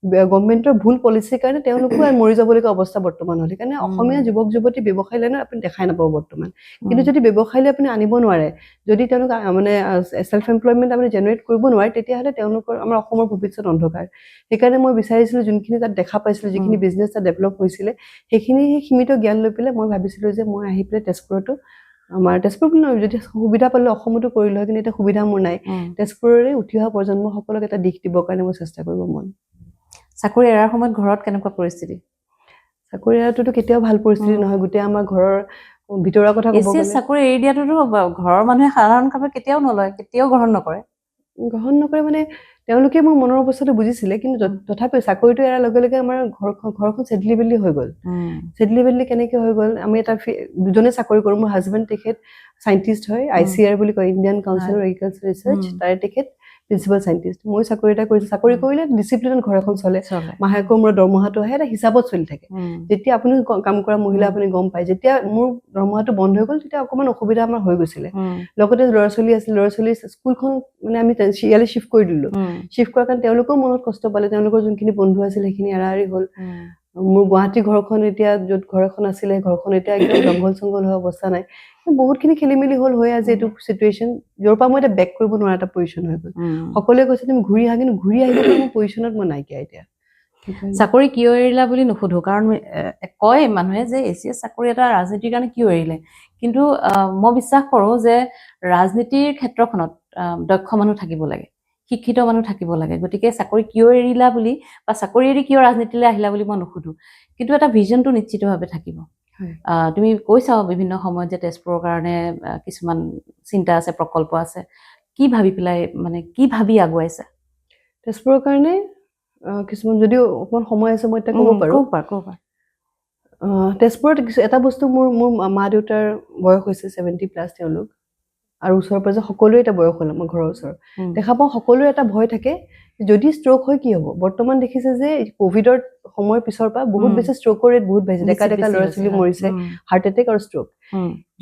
গভৰ্ণমেণ্টৰ ভুল পলিচিৰ কাৰণে তেওঁলোকো মৰি যাবলগীয়া অৱস্থা বৰ্তমান হ'ল সেইকাৰণে অসমীয়া যুৱক যুৱতী ব্যৱসায় লাইনত আপুনি দেখাই নাপাব বৰ্তমান কিন্তু যদি ব্যৱসায়লৈ আপুনি আনিব নোৱাৰে যদি তেওঁলোক মানে সেল্ফ এমপ্লয়মেণ্ট আপুনি জেনেৰেট কৰিব নোৱাৰে তেতিয়াহ'লে তেওঁলোকৰ আমাৰ অসমৰ ভৱিষ্যত অন্ধকাৰ সেইকাৰণে মই বিচাৰিছিলোঁ যোনখিনি তাত দেখা পাইছিলোঁ যিখিনি বিজনেছ তাত ডেভেলপ হৈছিলে সেইখিনি সেই সীমিত জ্ঞান লৈ পেলাই মই ভাবিছিলোঁ যে মই আহি পেলাই তেজপুৰতো আমাৰ তেজপুৰ বুলি নহয় যদি সুবিধা পালে অসমতো কৰিলোঁ হয় কিন্তু এতিয়া সুবিধা মোৰ নাই তেজপুৰৰে উঠি অহা প্ৰজন্মসকলক এটা দিশ দিবৰ কাৰণে মই চেষ্টা কৰিব মন চাকৰি এৰাৰ সময়ত ঘৰত কেনেকুৱা পৰিস্থিতি চাকৰি এৰাটোতো কেতিয়াও ভাল পৰিস্থিতি নহয় গোটেই আমাৰ ঘৰৰ ভিতৰৰ কথা ক'ব গ'লে চাকৰি এৰি দিয়াটোতো ঘৰৰ মানুহে সাধাৰণভাৱে কেতিয়াও নলয় কেতিয়াও গ্ৰহণ নকৰে মানে তেওঁলোকে মোৰ মনৰ অৱস্থাটো বুজিছিলে কিন্তু তথাপিও চাকৰিটো এৰাৰ লগে লগে আমাৰ ঘৰখন চেডলিবেডলি হৈ গ'ল চেডলিবেডলি কেনেকে হৈ গ'ল আমি এটা দুজনে চাকৰি কৰোঁ মোৰ হাজবেণ্ড তেখেত চাইণ্টিষ্ট হয় ICR বুলি কয় Indian council of agriculture research তাৰে তেখেত প্ৰিন্সিপাল চাইণ্টিষ্ট মই চাকৰি এটা কৰিছোঁ চাকৰি কৰিলে ডিচিপ্লিনত ঘৰ এখন চলে মাহেকৰ মোৰ দৰমহাটো আহে এটা হিচাপত চলি থাকে যেতিয়া আপুনি কাম কৰা মহিলা আপুনি গম পায় যেতিয়া মোৰ দৰমহাটো বন্ধ হৈ গ'ল তেতিয়া অকণমান অসুবিধা আমাৰ হৈ গৈছিলে লগতে ল'ৰা ছোৱালী আছিল ল'ৰা ছোৱালী স্কুলখন মানে আমি ইয়ালৈ শ্বিফ্ট কৰি দিলোঁ শ্বিফ্ট কৰাৰ কাৰণে তেওঁলোকেও মনত কষ্ট পালে তেওঁলোকৰ যোনখিনি বন্ধু আছিল সেইখিনি এৰা এৰি হ'ল মোৰ গুৱাহাটী ঘৰখন এতিয়া য'ত ঘৰ এখন আছিলে ঘৰখন এতিয়া একদম জংঘল চংঘল হৈ অৱস্থা নাই বহুতখিনি খেলি মেলি হ'ল হৈ আজি এইটো চিটুৱেশ্যন য'ৰ পৰা মই এতিয়া বেক কৰিব নোৱাৰা এটা পজিশ্যন হৈ গ'ল সকলোৱে কৈছে তুমি ঘূৰি আহা কিন্তু ঘূৰি আহিব মোৰ পজিশ্যনত মই নাইকিয়া এতিয়া চাকৰি কিয় এৰিলা বুলি নুসুধো কাৰণ কয় মানুহে যে ACS চাকৰি এটা ৰাজনীতিৰ কাৰণে কিয় এৰিলে কিন্তু মই বিশ্বাস কৰোঁ যে ৰাজনীতিৰ ক্ষেত্ৰখনত দক্ষ মানুহ থাকিব লাগে শিক্ষিত মানুহ থাকিব লাগে গতিকে চাকৰি কিয় এৰিলা বুলি বা চাকৰি এৰি কিয় ৰাজনীতিলৈ আহিলা বুলি মই নুসুধো কিন্তু এটা ভিজনটো নিশ্চিতভাৱে থাকিব তুমি কৈছা বিভিন্ন সময়ত যে তেজপুৰৰ কাৰণে কিছুমান চিন্তা আছে প্ৰকল্প আছে কি ভাবি পেলাই মানে কি ভাবি আগুৱাইছে তেজপুৰৰ কাৰণে কিছুমান যদিও অকণমান সময় আছে মই এতিয়া ক'ব পাৰোঁ তেজপুৰত এটা বস্তু মোৰ মা দেউতাৰ বয়স হৈছে 70+ তেওঁলোক আৰু ওচৰৰ পাজৰ সকলোৱে এটা বয়স হ'ল আমাৰ ঘৰৰ ওচৰৰ দেখা পাওঁ সকলোৰে এটা ভয় থাকে যদি ষ্ট্ৰক হয় কি হ'ব বৰ্তমান দেখিছে যে কোভিডৰ সময়ৰ পিছৰ পৰা বহুত বেছি ষ্ট্ৰকৰ ৰেট বহুত বাঢ়িছে ডেকা ল'ৰা ছোৱালী মৰিছে হাৰ্ট এটেক আৰু ষ্ট্ৰক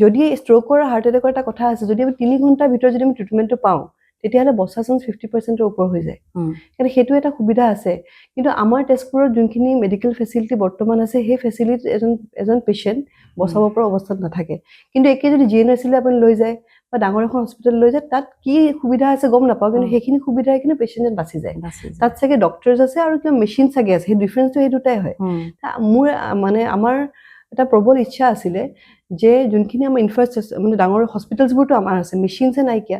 যদি ষ্ট্ৰকৰ হাৰ্ট এটেকৰ এটা কথা আছে যদি আমি 3 ঘণ্টাৰ ভিতৰত যদি আমি ট্ৰিটমেণ্টটো পাওঁ তেতিয়াহ'লে বচা চান্স 50%ৰ ওপৰ হৈ যায় কাৰণ সেইটো এটা সুবিধা আছে কিন্তু আমাৰ তেজপুৰত যোনখিনি মেডিকেল ফেচিলিটি বৰ্তমান আছে সেই ফেচিলিটি এজন পেচেণ্ট বচাব পৰা অৱস্থাত নাথাকে কিন্তু একে যদি জিএনআৰচিলৈ আপুনি লৈ যায় বা ডাঙৰ এখন হস্পিটেল লৈ যায় তাত কি সুবিধা আছে গম নাপাওঁ কিন্তু সেইখিনি সুবিধাই কিন্তু পেচেণ্ট বাচি যায় তাত চাগে ডক্টৰছ আছে আৰু কিবা মেচিন চাগে আছে সেই ডিফাৰেঞ্চটো সেই দুটাই হয় মোৰ মানে আমাৰ এটা প্ৰবল ইচ্ছা আছিলে যে যোনখিনি আমাৰ ইনফ্ৰাষ্ট্ৰাকচাৰ মানে ডাঙৰ হস্পিটেলছবোৰতো আমাৰ আছে মেচিনছে নাইকিয়া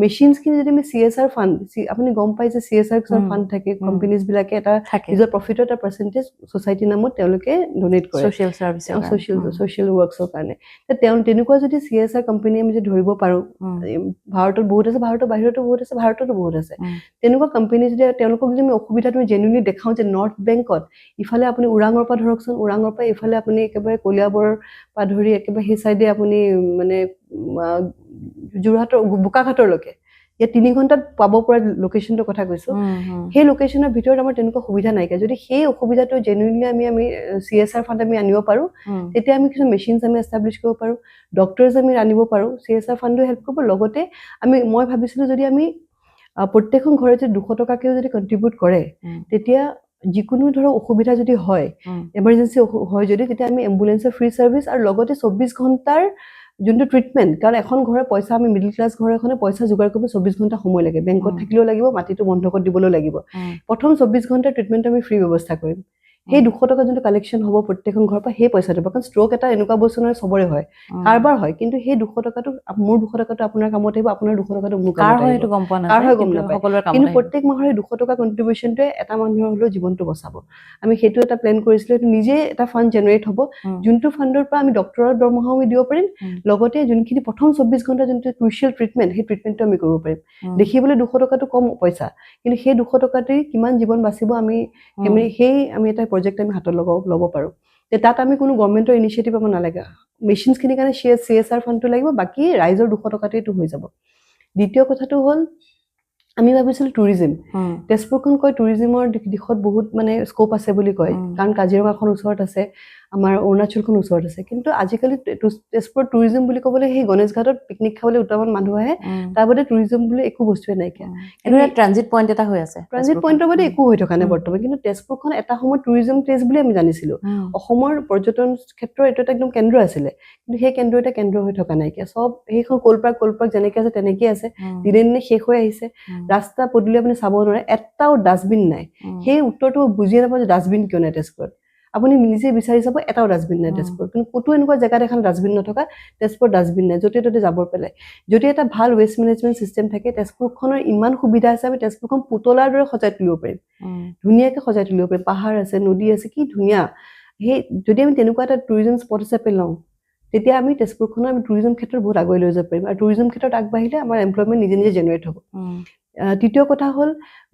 মেচিনছখিনি যদি আমি CSR ফাণ্ড আপুনি গম পাই যে CSR ফাণ্ড থাকে কোম্পানীজবিলাকে এটা নিজৰ প্ৰফিটৰ এটা পাৰ্চেণ্টেজ ছ'চাইটিৰ নামত তেওঁলোকে ডনেট কৰে ছ'চিয়েল ৱৰ্কছৰ কাৰণে তেনেকুৱা যদি CSR কোম্পানী আমি যদি ধৰিব পাৰোঁ ভাৰতত বহুত আছে ভাৰতৰ বাহিৰতো বহুত আছে ভাৰততো বহুত আছে তেনেকুৱা কোম্পানী যদি তেওঁলোকক যদি আমি অসুবিধাটো জেনুইনলি দেখাওঁ যে নৰ্থ বেংকত ইফালে আপুনি ওৰাঙৰ পৰা ধৰকচোন ওৰাঙৰ পৰা ইফালে আপুনি একেবাৰে কলিয়াবৰৰ পৰা ধৰি একেবাৰে সেই চাইডে আপুনি মানে যোৰহাটৰ বোকাখাটৰলৈকে ইয়াত 3 ঘণ্টাত পাব পৰা লোকেশ্যনটোৰ কথা কৈছোঁ সেই লোকেশ্যনৰ ভিতৰত আমাৰ তেনেকুৱা সুবিধা নাইকিয়া যদি সেই অসুবিধাটো জেনুইনলি আমি CSR ফাণ্ড আমি আনিব পাৰোঁ তেতিয়া আমি কিছু মেচিনছ আমি এষ্টাব্লিছ কৰিব পাৰোঁ ডক্টৰছ আমি আনিব পাৰোঁ CSR ফাণ্ডো হেল্প কৰিব লগতে মই ভাবিছিলোঁ যদি আমি প্ৰত্যেকখন ঘৰে যদি 200 টকাকেও যদি কণ্ট্ৰিবিউট কৰে তেতিয়া যিকোনো ধৰক অসুবিধা যদি হয় এমাৰ্জেঞ্চি হয় যদি তেতিয়া আমি এম্বুলেঞ্চৰ ফ্ৰী ছাৰ্ভিচ আৰু লগতে 24 ঘণ্টাৰ যোনটো ট্ৰিটমেণ্ট কাৰণ এখন ঘৰৰ পইচা আমি মিডিল ক্লাছ ঘৰ এখনে পইচা যোগাৰ কৰিব 24 ঘণ্টা সময় লাগে বেংকত থাকিলেও লাগিব মাটিটো বন্ধকত দিবলৈও লাগিব প্ৰথম 24 ঘণ্টাৰ ট্ৰিটমেণ্ট আমি ফ্ৰী ব্যৱস্থা কৰিম সেই 200 টকা যোনটো কালেকশ্যন হ'ব প্ৰত্যেকখন ঘৰৰ পৰা সেই পইচাটো কাৰণ ষ্ট্ৰ'ক এটা এনেকুৱা বস্তু নহয় চবৰে হয় কাৰবাৰ হয় কিন্তু সেই 200 টকাটো মোৰ 200 টকাটো আপোনাৰ কামত আহিব আপোনাৰ 200 টকাটো মোৰ কামত আহিব সেইটো গম পোৱা নাযায় গম নাপায় কিন্তু প্ৰত্যেক মাহৰে 200 টকা কণ্ট্ৰিবিউশ্যনটোৱে এটা মানুহৰ হ'লেও জীৱনটো বচাব আমি সেইটো এটা প্লেন কৰিছিলোঁ সেইটো নিজে এটা ফাণ্ড জেনেৰেট হ'ব যোনটো ফাণ্ডৰ পৰা আমি ডক্টৰৰ দৰমহাও আমি দিব পাৰিম লগতে যোনখিনি প্ৰথম 24 ঘণ্টা যোনটো ক্ৰুচিয়েল ট্ৰিটমেণ্ট সেই ট্ৰিটমেণ্টটো আমি কৰিব পাৰিম দেখিবলৈ 200 টকাটো কম পইচা কিন্তু সেই 200 টকাতেই কিমান জীৱন বাচিব আমি আমি এটা প্ৰজেক্ট আমি হাতত ল'ব পাৰোঁ তাত আমি কোনো গভৰ্ণমেণ্টৰ ইনিচিয়েটিভ পাব নালাগে মেচিনছখিনিৰ কাৰণে CSR ফাণ্ডটো লাগিব বাকী ৰাইজৰ 200 টকাতেইটো হৈ যাব দ্বিতীয় কথাটো হ'ল আমি ভাবিছিলোঁ টুৰিজিম তেজপুৰখন কয় টুৰিজিমৰ দিশত বহুত মানে স্ক'প আছে বুলি কয় কাৰণ কাজিৰঙাখন ওচৰত আছে আমাৰ অৰুণাচলখন ওচৰত আছে কিন্তু আজিকালি তেজপুৰত টুৰিজিম বুলি ক'বলৈ সেই গণেশঘাটত পিকনিক খাবলৈ উত্তমান মানুহ আহে তাৰ বাদে টুৰিজিম বুলি একো বস্তুৱে নাইকিয়া এইটো ট্ৰানজিট পইণ্ট এটা হৈ আছে ট্ৰানজিট পইণ্টৰ বাদে একো হৈ থকা নাই বৰ্তমান কিন্তু তেজপুৰখন এটা সময়ত টুৰিজিম প্লেচ বুলি আমি জানিছিলোঁ অসমৰ পৰ্যটন ক্ষেত্ৰৰ এইটো এটা একদম কেন্দ্ৰ আছিলে কিন্তু সেই কেন্দ্ৰ এটা কেন্দ্ৰ হৈ থকা নাইকিয়া চব সেইখন কলপাৰ্ক যেনেকৈ আছে তেনেকেই আছে দিনে দিনে শেষ হৈ আহিছে ৰাস্তা পদূলি আপুনি চাব নোৱাৰে এটাও ডাষ্টবিন নাই সেই উত্তৰটো বুজিয়ে নাপাওঁ যে ডাষ্টবিন কিয় নাই তেজপুৰত আপুনি নিজে বিচাৰি চাব এটাও ডাষ্টবিন নাই তেজপুৰত কিন্তু ক'তো এনেকুৱা জেগাত এখন ডাষ্টবিন নথকা তেজপুৰত ডাষ্টবিন নাই য'তে ত'তে জাবৰ পেলাই যদি এটা ভাল ৱেষ্ট মেনেজমেণ্ট ছিষ্টেম থাকে তেজপুৰখনৰ ইমান সুবিধা আছে আমি তেজপুৰখন পুতলাৰ দৰে সজাই তুলিব পাৰিম ধুনীয়াকৈ সজাই তুলিব পাৰিম পাহাৰ আছে নদী আছে কি ধুনীয়া সেই যদি আমি তেনেকুৱা এটা টুৰিজিম স্পট হিচাপে লওঁ তেতিয়া আমি তেজপুৰখনৰ আমি টুৰিজিম ক্ষেত্ৰত বহুত আগুৱাই লৈ যাব পাৰিম আৰু টুৰিজিম ক্ষেত্ৰত আগবাঢ়িলে আমাৰ এমপ্লয়মেণ্ট নিজে নিজে জেনেৰেট হ'ব তৃতীয় কথা হ'ল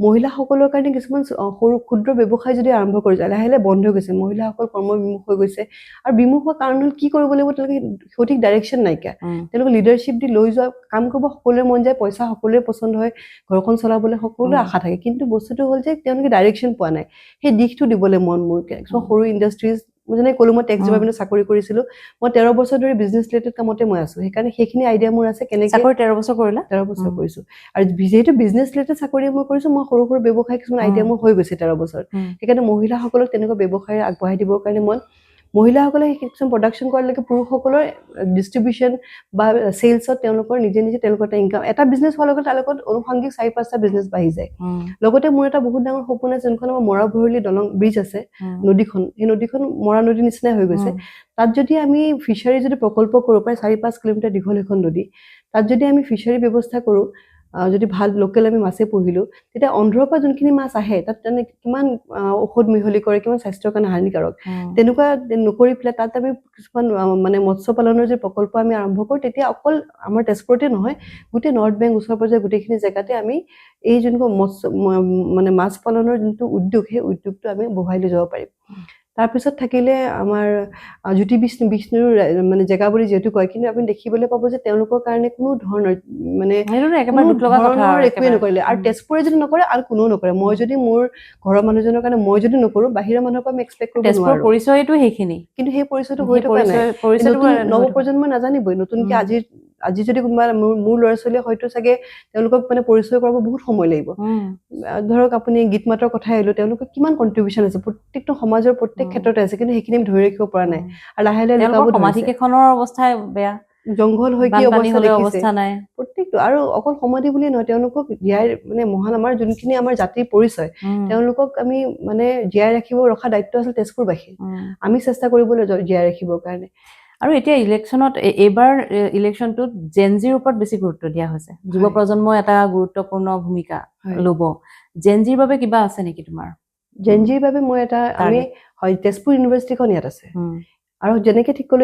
মহিলাসকলৰ কাৰণে কিছুমান সৰু ক্ষুদ্ৰ ব্যৱসায় যদি আৰম্ভ কৰি যায় লাহে লাহে বন্ধ হৈ গৈছে মহিলাসকল কৰ্মবিমুখ হৈ গৈছে আৰু বিমুখ হোৱাৰ কাৰণ হ'ল কি কৰিব লাগিব তেওঁলোকে সঠিক ডাইৰেকশ্যন নাইকিয়া তেওঁলোকে লিডাৰশ্বিপ দি লৈ যোৱা কাম কৰিব সকলোৰে মন যায় পইচা সকলোৰে পচন্দ হয় ঘৰখন চলাবলৈ সকলোৰে আশা থাকে কিন্তু বস্তুটো হ'ল যে তেওঁলোকে ডাইৰেকশ্যন পোৱা নাই সেই দিশটো দিবলৈ মন মোৰ কিছুমান সৰু ইণ্ডাষ্ট্ৰিজ মই যেনে ক'লো মই টেক্স ডিপাৰ্টমেণ্টত চাকৰি কৰিছিলোঁ মই 13 বছৰ ধৰি বিজনেছ ৰিলেটেড কামতে মই আছোঁ সেইকাৰণে সেইখিনি আইডিয়া মোৰ আছে কেনেকৈ চাকৰি 13 বছৰ কৰিলা 13 বছৰ কৰিছোঁ আৰু যিহেতু বিজনেছ ৰিলেটেড চাকৰি মই কৰিছোঁ মই সৰু সৰু ব্যৱসায় কিছুমান আইডিয়া মোৰ হৈ গৈছে 13 বছৰ সেইকাৰণে মহিলাসকলক তেনেকুৱা ব্যৱসায় আগবঢ়াই দিবৰ কাৰণে মই মহিলাসকলে কিছুমান প্ৰডাকশ্যন কৰালৈকে পুৰুষসকলৰ ডিষ্ট্ৰিবিউশ্যন বা চেলছত তেওঁলোকৰ নিজে নিজে তেওঁলোকৰ এটা ইনকাম এটা বিজনেছ হোৱাৰ লগত তাৰ লগত অনুষংগিক 4-5টা বিজনেছ বাঢ়ি যায় লগতে মোৰ এটা বহুত ডাঙৰ সপোন আছে যোনখন আমাৰ মৰা ভৰলী দলং ব্ৰিজ আছে নদীখন সেই নদীখন মৰা নদীৰ নিচিনাই হৈ গৈছে তাত যদি আমি ফিচাৰী যদি প্ৰকল্প কৰোঁ প্ৰায় 4-5 কিলোমিটাৰ দীঘল এখন নদী তাত যদি আমি ফিচাৰী ব্যৱস্থা কৰোঁ যদি ভাল লোকেল আমি মাছে পুহিলোঁ তেতিয়া অন্ধ্ৰৰ পৰা যোনখিনি মাছ আহে তাত মানে কিমান ঔষধ মিহলি কৰে কিমান স্বাস্থ্যৰ কাৰণে হানিকাৰক তেনেকুৱা নকৰি পেলাই তাত আমি কিছুমান মানে মৎস্য পালনৰ যে প্ৰকল্প আমি আৰম্ভ কৰোঁ তেতিয়া অকল আমাৰ তেজপুৰতে নহয় গোটেই নৰ্থ বেংক ওচৰ পাজৰে গোটেইখিনি জেগাতে আমি এই যোনটো মানে মাছ পালনৰ যোনটো উদ্যোগ সেই উদ্যোগটো আমি বঢ়াই লৈ যাব পাৰিম তাৰপিছত থাকিলে আমাৰ জ্যোতি বিষ্ণুৰ মানে জেগা বুলি যিহেতু কয় কিন্তু আপুনি দেখিবলৈ পাব যে তেওঁলোকৰ কাৰণে কোনো ধৰণৰ মানে একোৱে নকৰিলে আৰু তেজপুৰে যদি নকৰে আৰু কোনেও নকৰে মই যদি মোৰ ঘৰৰ মানুহজনৰ কাৰণে মই যদি নকৰোঁ বাহিৰৰ মানুহৰ পৰা আমি এক্সপেক্ট কৰিব নোৱাৰোঁ পৰিচয়টো সেইখিনি কিন্তু সেই পৰিচয়টো হৈ থকা নাই নৱপ্ৰজন্মই নাজানিবই নতুনকৈ আজিৰ আজি যদি কোনোবা মোৰ ল'ৰা ছোৱালীয়ে হয়তো চাগে তেওঁলোকক মানে পৰিচয় কৰাব বহুত সময় লাগিব ধৰক আপুনি গীত মাতৰ কথাই আহিলো তেওঁলোকৰ কিমান কণ্ট্ৰিবিউশ্যন আছে প্ৰত্যেকটো সমাজৰ প্ৰত্যেক ক্ষেত্ৰতে আছে কিন্তু সেইখিনি আমি ধৰি ৰাখিব পৰা নাই আৰু লাহে লাহে লুকাব সমাধি কেইখনৰ অৱস্থাই বেয়া জংঘল হৈ কি অৱস্থা দেখিছে অৱস্থা নাই প্ৰত্যেকটো আৰু অকল সমাধি বুলিয়ে নহয় তেওঁলোকক জীয়াই মানে মহান আমাৰ যোনখিনি আমাৰ জাতিৰ পৰিচয় তেওঁলোকক আমি মানে জীয়াই ৰখা দায়িত্ব আছিল তেজপুৰবাসী আমি চেষ্টা কৰিবলৈ জীয়াই ৰাখিবৰ কাৰণে আৰু এতিয়া ইলেকশ্যনত এইবাৰ ইলেকশ্যনটোত জেনজিৰ ওপৰত বেছি গুৰুত্ব দিয়া হৈছে যুৱ প্ৰজন্মই এটা গুৰুত্বপূৰ্ণ ভূমিকা ল'ব জেনজিৰ বাবে কিবা আছে নেকি তোমাৰ জেনজিৰ বাবে মই এটা আমি হয় তেজপুৰ ইউনিভাৰ্চিটিখন ইয়াত আছে আৰু যেনেকে ঠিক ক'লো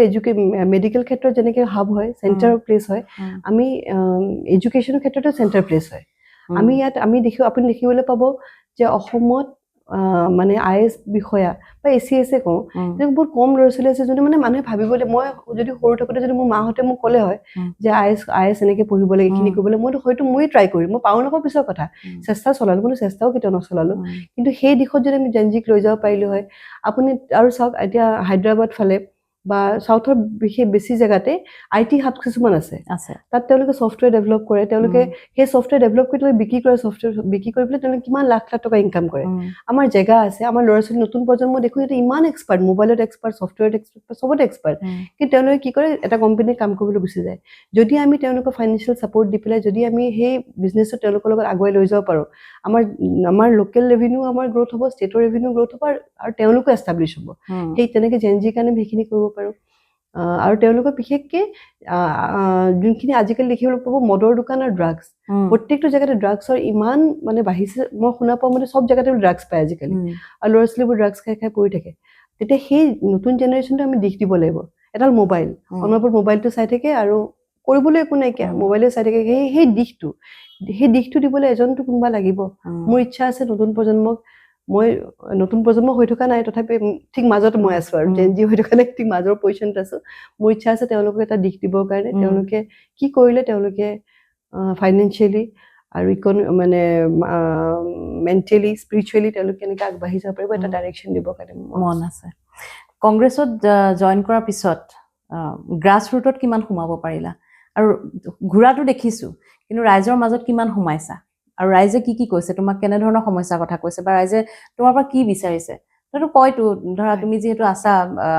মেডিকেল ক্ষেত্ৰত যেনেকে হাব হয় চেণ্টাৰ প্লেচ হয় আমি এডুকেশ্যনৰ ক্ষেত্ৰতো চেণ্টাৰ প্লেচ হয় আমি ইয়াত আপুনি দেখিবলৈ পাব যে অসমত মানে IAS বিষয়া বা ACS কওঁ বহুত কম ল'ৰা ছোৱালী আছে যোনে মানে মানুহে ভাবিবলৈ মই যদি সৰু থাকোঁতে যদি মোৰ মাহঁতে মোক ক'লে হয় যে IAS এনেকে পঢ়িব লাগে এইখিনি কৰিবলৈ মইতো হয়তো ময়ে ট্ৰাই কৰিম মই পাওঁ নাপাওঁ পিছৰ কথা চেষ্টা চলালো কিন্তু চেষ্টাও কেতিয়াও নচলালো কিন্তু সেই দিশত যদি আমি জেনজিক লৈ যাব পাৰিলো হয় আপুনি আৰু চাওক এতিয়া হায়দৰাবাদ ফালে বা সাউথৰ বিশেষ বেছি জেগাতে IT হাব কিছুমান আছে তাত তেওঁলোকে ছফটৱেৰ ডেভেলপ কৰে তেওঁলোকে সেই ছফটৱেৰ ডেভেলপ কৰি তেওঁলোকে বিক্ৰী কৰে ছফটৱেৰ বিক্ৰী কৰি পেলাই তেওঁলোকে কিমান লাখ লাখ টকা ইনকাম কৰে আমাৰ জেগা আছে আমাৰ ল'ৰা ছোৱালী নতুন প্ৰজন্ম দেখোঁ সিহঁতে ইমান এক্সপাৰ্ট মোবাইলত এক্সপাৰ্ট ছফটৱেৰত এক্সপাৰ্ট চবতে এক্সপাৰ্ট কিন্তু তেওঁলোকে কি কৰে এটা কোম্পানীত কাম কৰিবলৈ গুচি যায় যদি আমি তেওঁলোকক ফাইনেন্সিয়েল ছাপৰ্ট দি পেলাই যদি আমি সেই বিজনেছটো তেওঁলোকৰ লগত আগুৱাই লৈ যাব পাৰোঁ আমাৰ লোকেল ৰেভিনিউ আমাৰ গ্ৰ'থ হ'ব ষ্টেটৰ ৰেভিনিউ গ্ৰ'থ হ'ব আৰু তেওঁলোকো এষ্টাব্লিছ হ'ব সেই তেনেকৈ জেনজিৰ কাৰণে সেইখিনি কৰিব পাৰোঁ আৰু তেওঁলোকৰ বিশেষকে যোনখিনি আজিকালি দেখিবলৈ পাব মদৰ দোকান আৰু ড্ৰাগছ প্ৰত্যেকটো জেগাতে ড্ৰাগছৰ ইমান মানে বাঢ়িছে মই শুনা পাওঁ মানে চব জেগাতে ড্ৰাগছ পায় আজিকালি আৰু ল'ৰা ছোৱালীবোৰ ড্ৰাগছ খাই খাই পৰি থাকে তেতিয়া সেই নতুন জেনেৰেশ্যনটো আমি দিশ দিব লাগিব এটা মোবাইল অনবৰত মোবাইলটো চাই থাকে আৰু কৰিবলৈ একো নাইকিয়া মোবাইলে চাই থাকে সেই দিশটো দিবলৈ এজনটো কোনোবা লাগিব মোৰ ইচ্ছা আছে নতুন প্ৰজন্মক মই নতুন প্ৰজন্ম হৈ থকা নাই তথাপি ঠিক মাজত মই আছো আৰু জেনজি হৈ থকা নাই ঠিক মাজৰ পজিশ্যনত আছো মোৰ ইচ্ছা আছে তেওঁলোকে এটা দিশ দিবৰ কাৰণে তেওঁলোকে কি কৰিলে তেওঁলোকে ফাইনেন্সিয়েলি আৰু মানে মেণ্টেলি স্পিৰিচুৱেলি তেওঁলোকে এনেকৈ আগবাঢ়ি যাব পাৰিব এটা ডাইৰেকশ্যন দিবৰ কাৰণে মন আছে কংগ্ৰেছত জইন কৰাৰ পিছত গ্ৰাছ ৰুটত কিমান সোমাব পাৰিলা আৰু ঘূৰাটো দেখিছোঁ কিন্তু ৰাইজৰ মাজত কিমান সোমাইছা আৰু ৰাইজে কি কৈছে তোমাক কেনেধৰণৰ সমস্যাৰ কথা কৈছে বা ৰাইজে তোমাৰ পৰা কি বিচাৰিছে সেইটো কয়তো ধৰা তুমি যিহেতু আছা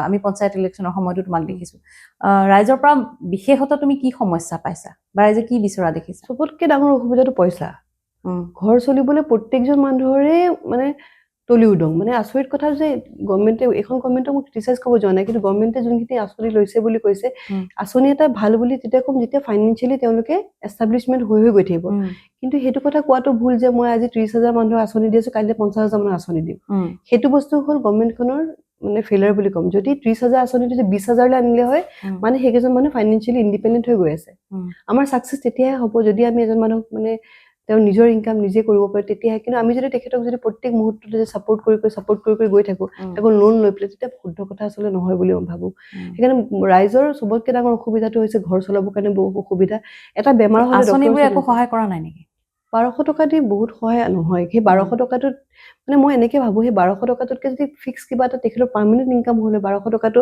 আমি পঞ্চায়ত ইলেকশ্যনৰ সময়তো তোমাক দেখিছোঁ ৰাইজৰ পৰা বিশেষত তুমি কি সমস্যা পাইছা বা ৰাইজে কি বিচৰা দেখিছা চবতকৈ ডাঙৰ অসুবিধাটো পইচা ঘৰ চলিবলৈ প্ৰত্যেকজন মানুহৰে মানে তলি উদং মানে আচৰিত কথা যে গভৰ্ণমেণ্টে এইখন গভৰ্ণমেণ্টক মোক ক্ৰিটিচাইজ কৰিব যোৱা নাই কিন্তু গভৰ্ণমেণ্টে যোনখিনি আঁচনি লৈছে বুলি কৈছে আঁচনি এটা ভাল বুলি তেতিয়া ক'ম যেতিয়া ফাইনেন্সিয়েলি তেওঁলোকে এষ্টাব্লিছমেণ্ট হৈ গৈ থাকিব কিন্তু সেইটো কথা কোৱাটো ভুল যে মই আজি 30,000 মানুহক আঁচনি দি আছো কাইলৈ 50,000 মানুহক আঁচনি দিম সেইটো বস্তু হ'ল গভৰ্ণমেণ্টখনৰ মানে ফেইলাৰ বুলি ক'ম যদি 30,000 আঁচনি যদি 20,000লৈ আনিলে হয় মানে সেইকেইজন মানুহ ফাইনেন্সিয়েলি ইণ্ডিপেণ্ডেণ্ট হৈ গৈ আছে আমাৰ ছাকচেছ তেতিয়াহে হ'ব যদি আমি এজন মানুহক মানে তেওঁ নিজৰ ইনকাম নিজে কৰিব পাৰে তেতিয়াহে কিন্তু আমি যদি তেখেতক যদি প্ৰত্যেক মুহূৰ্ততে যদি ছাপোৰ্ট কৰি গৈ থাকোঁ আকৌ লোন লৈ পেলাই তেতিয়া শুদ্ধ কথা আচলতে নহয় বুলি মই ভাবোঁ সেইকাৰণে ৰাইজৰ চবতকৈ ডাঙৰ অসুবিধাটো হৈছে ঘৰ চলাবৰ কাৰণে বহুত অসুবিধা এটা বেমাৰ হ'লে আঁচনিবোৰে একো সহায় কৰা নাই নেকি 1200 টকা দি বহুত সহায় নহয় সেই 1200 টকাটোত মানে মই এনেকৈ ভাবোঁ সেই 1200 টকাটোতকৈ যদি ফিক্স কিবা এটা তেখেতৰ পাৰ্মানেণ্ট ইনকাম হ'লে 1200 টকাটো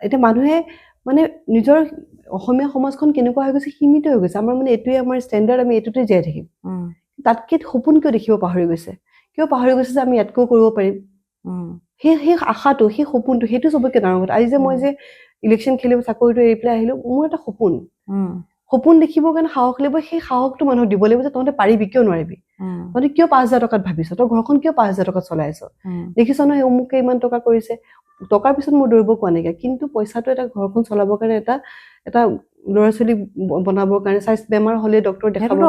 এতিয়া মানুহে মানে নিজৰ অসমীয়া সমাজখন কেনেকুৱা হৈ গৈছে সীমিত হৈ গৈছে আমাৰ মানে এইটোৱে আমাৰ ষ্টেণ্ডাৰ্ড আমি এইটোতে জীয়াই থাকিম তাতকৈ সপোন কিয় দেখিব পাহৰি গৈছে যে আমি ইয়াতকৈ কৰিব পাৰিম সেই আশাটো সেই সপোনটো সেইটো চবতকৈ ডাঙৰ কথা আজি যে মই যে ইলেকশ্যন খেলিব চাকৰিটো এৰি পেলাই আহিলোঁ মোৰ এটা সপোন দেখিবৰ কাৰণে সাহস লাগিব সেই সাহসটো মানুহক দিব লাগিব যে তহঁতে পাৰিবি কিয় নোৱাৰিবি তহঁতে কিয় 5,000 টকাত ভাবিছ তই ঘৰখন কিয় 5,000 টকাত চলাই আছ দেখিছ নহয় অমুকে ইমান টকা কৰিছে টকাৰ পিছত মোৰ দৌৰিব কোৱা নাইকিয়া কিন্তু পইচাটো এটা ঘৰখন চলাবৰ কাৰণে এটা ল'ৰা ছোৱালী বনাবৰ কাৰণে স্বাস্থ্য বেমাৰ হ'লে ডক্টৰ দেখাবৰ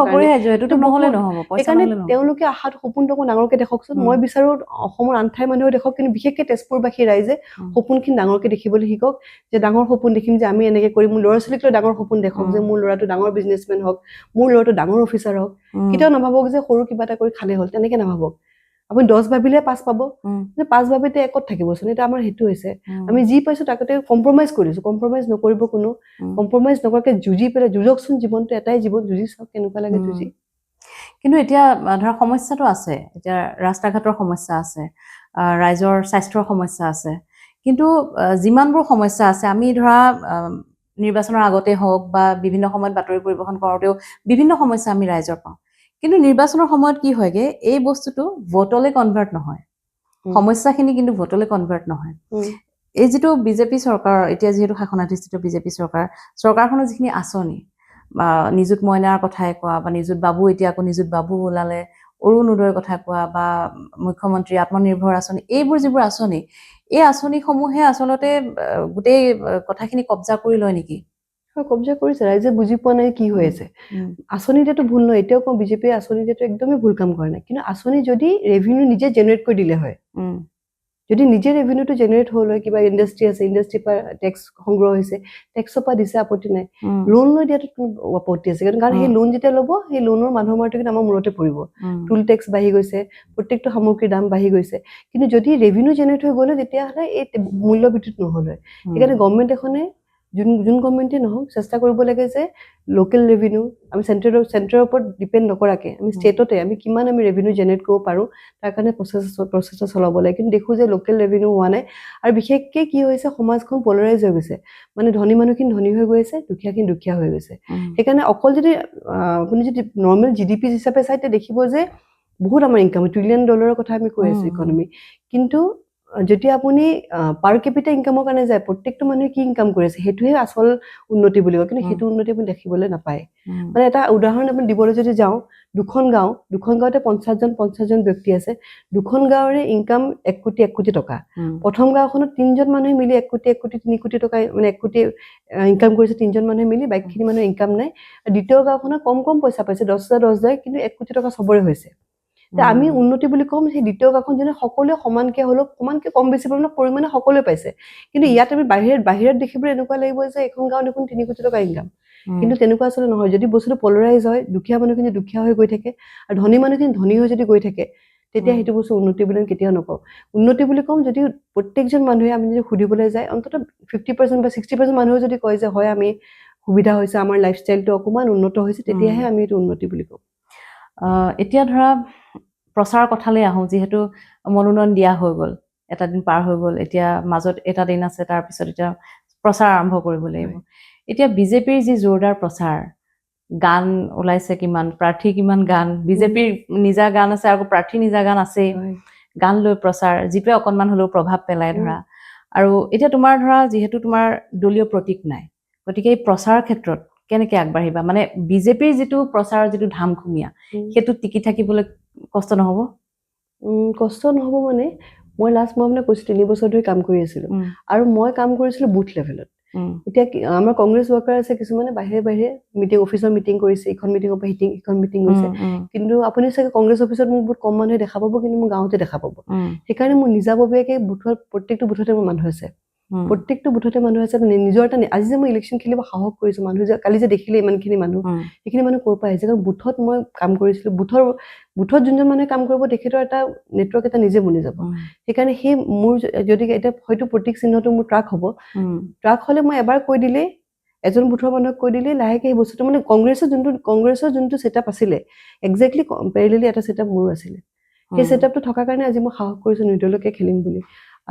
কাৰণে তেওঁলোকে আশাটো সপোনটো ডাঙৰকে দেখকচোন মই বিচাৰোঁ অসমৰ আন ঠাইৰ মানুহে দেখক কিন্তু বিশেষকৈ তেজপুৰবাসী ৰাইজে সপোনখিনি ডাঙৰকে দেখিবলৈ শিকক যে ডাঙৰ সপোন দেখিম যে আমি এনেকৈ কৰিম মোৰ ল'ৰা ছোৱালীক লৈ ডাঙৰ সপোন দেখক যে মোৰ ল'ৰাটো ডাঙৰ বিজনেছমেন হওক মোৰ ল'ৰাটো ডাঙৰ অফিচাৰ হওক কেতিয়াও নাভাবক যে সৰু কিবা এটা কৰি খালে হ'ল তেনেকৈ নাভাবক আপুনি 10 ভাবিলে 5 পাব 5 ভাবিতে একত থাকিবচোন এটা আমাৰ সেইটো হৈছে আমি যি পাইছোঁ তাকতে কম্প্ৰমাইজ কৰিছোঁ কম্প্ৰমাইজ নকৰিব কোনো কম্প্ৰমাইজ নকৰাকৈ যুঁজি পেলাই যুঁজকচোন জীৱনটো এটাই জীৱন যুঁজি চাওক কেনেকুৱা লাগে যুঁজি কিন্তু এতিয়া ধৰা সমস্যাটো আছে এতিয়া ৰাস্তা ঘাটৰ সমস্যা আছে ৰাইজৰ স্বাস্থ্যৰ সমস্যা আছে কিন্তু যিমানবোৰ সমস্যা আছে আমি ধৰা নিৰ্বাচনৰ আগতে হওক বা বিভিন্ন সময়ত বাতৰি পৰিৱেশন কৰোঁতেও বিভিন্ন সমস্যা আমি ৰাইজৰ পাওঁ কিন্তু নিৰ্বাচনৰ সময়ত কি হয়গে এই বস্তুটো ভোটলৈ কনভাৰ্ট নহয় সমস্যাখিনি কিন্তু ভোটলৈ কনভাৰ্ট নহয় এই যিটো বিজেপি চৰকাৰ এতিয়া যিহেতু শাসনাধিষ্ঠিত বিজেপি চৰকাৰখনৰ যিখিনি আঁচনি বা নিযুত মইনাৰ কথাই কোৱা বা নিযুত বাবু এতিয়া আকৌ নিযুত বাবু ওলালে অৰুণোদয়ৰ কথা কোৱা বা মুখ্যমন্ত্ৰী আত্মনিৰ্ভৰ আঁচনি এইবোৰ যিবোৰ আঁচনি এই আঁচনিসমূহে আচলতে গোটেই কথাখিনি কব্জা কৰি লয় নেকি কব্জা কৰিছে ৰাইজে বুজি পোৱা নাই কি হৈ আছে আঁচনি দিয়াটো ভুল নহয় এতিয়াও কওঁ বিজেপিয়ে আঁচনি দিয়াটো একদমেই ভুল কাম কৰা নাই কিন্তু আঁচনি যদি ৰেভিনিউ নিজে জেনেৰেট কৰি দিলে হয় যদি নিজে ৰেভিনিউটো জেনেৰেট হ'ল হয় কিবা ইণ্ডাষ্ট্ৰি আছে ইণ্ডাষ্ট্ৰিৰ পৰা টেক্স সংগ্ৰহ হৈছে টেক্সৰ পৰা দিছে আপত্তি নাই লোন লৈ দিয়াটো আপত্তি আছে কাৰণ সেই লোন যেতিয়া ল'ব সেই লোনৰ মানুহৰ মাৰটো কিন্তু আমাৰ মূৰতে পৰিব টুল টেক্স বাঢ়ি গৈছে প্ৰত্যেকটো সামগ্ৰীৰ দাম বাঢ়ি গৈছে কিন্তু যদি ৰেভিনিউ জেনেৰেট হৈ গ'লে তেতিয়াহ'লে এই মূল্য বৃদ্ধিটো নহ'ল হয় সেইকাৰণে গভৰ্ণমেণ্ট এখনে যোন গভৰ্ণমেণ্টে নহওক চেষ্টা কৰিব লাগে যে লোকেল ৰেভিনিউ আমি চেণ্টাৰৰ ওপৰত ডিপেণ্ড নকৰাকৈ আমি ষ্টেটতে আমি কিমান আমি ৰেভিনিউ জেনেৰেট কৰিব পাৰোঁ তাৰ কাৰণে প্ৰচেষ্টা চলাব লাগে কিন্তু দেখোঁ যে লোকেল ৰেভিনিউ হোৱা নাই আৰু বিশেষকৈ কি হৈছে সমাজখন পলাৰাইজ হৈ গৈছে মানে ধনী মানুহখিনি ধনী হৈ গৈ আছে দুখীয়াখিনি দুখীয়া হৈ গৈছে সেইকাৰণে অকল যদি আপুনি যদি নৰ্মেল GDP হিচাপে চাই তেতিয়া দেখিব যে বহুত আমাৰ ইনকাম $1 ট্ৰিলিয়ন কথা আমি কৈ আছোঁ ইকনমি কিন্তু যেতিয়া আপুনি পাৰ কেপিটা ইনকামৰ কাৰণে যায় প্ৰত্যেকটো মানুহে কি ইনকাম কৰি আছে সেইটোহে আচল উন্নতি বুলি কয় কিন্তু সেইটো উন্নতি আপুনি দেখিবলৈ নাপায় মানে এটা উদাহৰণ আপুনি দিবলৈ যদি যাওঁ দুখন গাঁৱতে 50জন ব্যক্তি আছে দুখন গাঁৱৰে ইনকাম 1 কোটি টকা প্ৰথম গাঁওখনত 3জন মানুহে মিলি 1 কোটি 3 কোটি টকা মানে 1 কোটি ইনকাম কৰিছে 3জন মানুহে মিলি বাকীখিনি মানুহে ইনকাম নাই দ্বিতীয় গাঁওখনত কম পইচা পাইছে 10,000 কিন্তু 1 কোটি টকা চবৰে হৈছে আমি উন্নতি বুলি কম সেই দ্বিতীয় গাঁওখন যেনে সকলোৱে সমানকে কম বেছি পৰিমাণে সকলোৱে পাইছে কিন্তু ইয়াত আমি বাহিৰত দেখিবলৈ এনেকুৱা লাগিব যে এখন গাঁও দেখোন 3 কোটি টকা ইনকাম কিন্তু তেনেকুৱা আচলতে নহয় যদি বস্তুটো পলাৰাইজ হয় দুখীয়া মানুহখিনি দুখীয়া হৈ গৈ থাকে আৰু ধনী মানুহখিনি ধনী হৈ যদি গৈ থাকে তেতিয়া সেইটো বস্তু উন্নতি বুলি কেতিয়াও নকওঁ উন্নতি বুলি কম যদি প্ৰত্যেকজন মানুহে আমি যদি সুধিবলৈ যায় অন্ততঃ 50% বা 60% মানুহে যদি কয় যে হয় আমি সুবিধা হৈছে আমাৰ লাইফষ্টাইলটো অকমান উন্নত হৈছে তেতিয়াহে আমি এইটো উন্নতি বুলি কওঁ এতিয়া ধৰা প্ৰচাৰৰ কথালৈ আহোঁ যিহেতু মনোনয়ন দিয়া হৈ গ'ল এটা দিন পাৰ হৈ গ'ল এতিয়া মাজত এটা দিন আছে তাৰপিছত এতিয়া প্ৰচাৰ আৰম্ভ কৰিব লাগিব এতিয়া বিজেপিৰ যি জোৰদাৰ প্ৰচাৰ গান ওলাইছে কিমান প্ৰাৰ্থী কিমান গান বিজেপিৰ নিজা গান আছে আৰু প্ৰাৰ্থী নিজা গান আছে গান লৈ প্ৰচাৰ যিটোৱে অকণমান হ'লেও প্ৰভাৱ পেলাই ধৰা আৰু এতিয়া তোমাৰ ধৰা যিহেতু তোমাৰ দলীয় প্ৰতীক নাই গতিকে এই প্ৰচাৰৰ ক্ষেত্ৰত কেনেকৈ আগবাঢ়িবা মানে বিজেপিৰ যিটো প্ৰচাৰৰ যিটো ধামখুমীয়া সেইটো টিকি থাকিবলৈ কষ্ট নহ'ব মানে মই মানে কৈছোঁ 3 বছৰ ধৰি কাম কৰি আছিলোঁ আৰু মই কাম কৰিছিলোঁ বুথ লেভেলত এতিয়া আমাৰ কংগ্ৰেছ ৱৰ্কাৰ আছে কিছুমানে বাহিৰে অফিচৰ মিটিং কৰিছে এইখন মিটিঙৰ পৰা সিখন মিটিং গৈছে কিন্তু আপুনি চাগে কংগ্ৰেছ অফিচত মোক বহুত কম মানুহে দেখা পাব কিন্তু মোৰ গাঁৱতে দেখা পাব সেইকাৰণে মোৰ নিজাববীয়াকৈ প্ৰত্যেকটো বুথতে মোৰ মানুহ আছে প্ৰত্যেকটো বুথতে মানুহ আছে নিজৰ এটা আজি যে মই ইলেকশ্যন খেলিব সাহস কৰিছোঁ মানুহ যে কালি যে দেখিলে ইমানখিনি মানুহ সেইখিনি মানুহ ক'ৰ পৰা আহিছে কাৰণ বুথত মই কাম কৰিছিলোঁ বুথত যোনজন মানুহে কাম কৰিব তেখেতৰ এটা নেটৱৰ্ক এটা নিজে বনি যাব সেইকাৰণে সেই মোৰ যদি এতিয়া হয়তো প্ৰতীক চিহ্নটো মোৰ ট্ৰাক হ'ব ট্ৰাক হ'লে মই এবাৰ কৈ দিলেই এজন বুথৰ মানুহক কৈ দিলেই লাহেকৈ সেই বস্তুটো মানে কংগ্ৰেছৰ যোনটো ছেটআপ আছিলে একজেক্টলি পেৰেলেলি এটা ছেটআপ মোৰো আছিলে সেই ছেটআপটো থকাৰ কাৰণে আজি মই সাহস কৰিছোঁ নিৰ্দলীয়কৈ খেলিম বুলি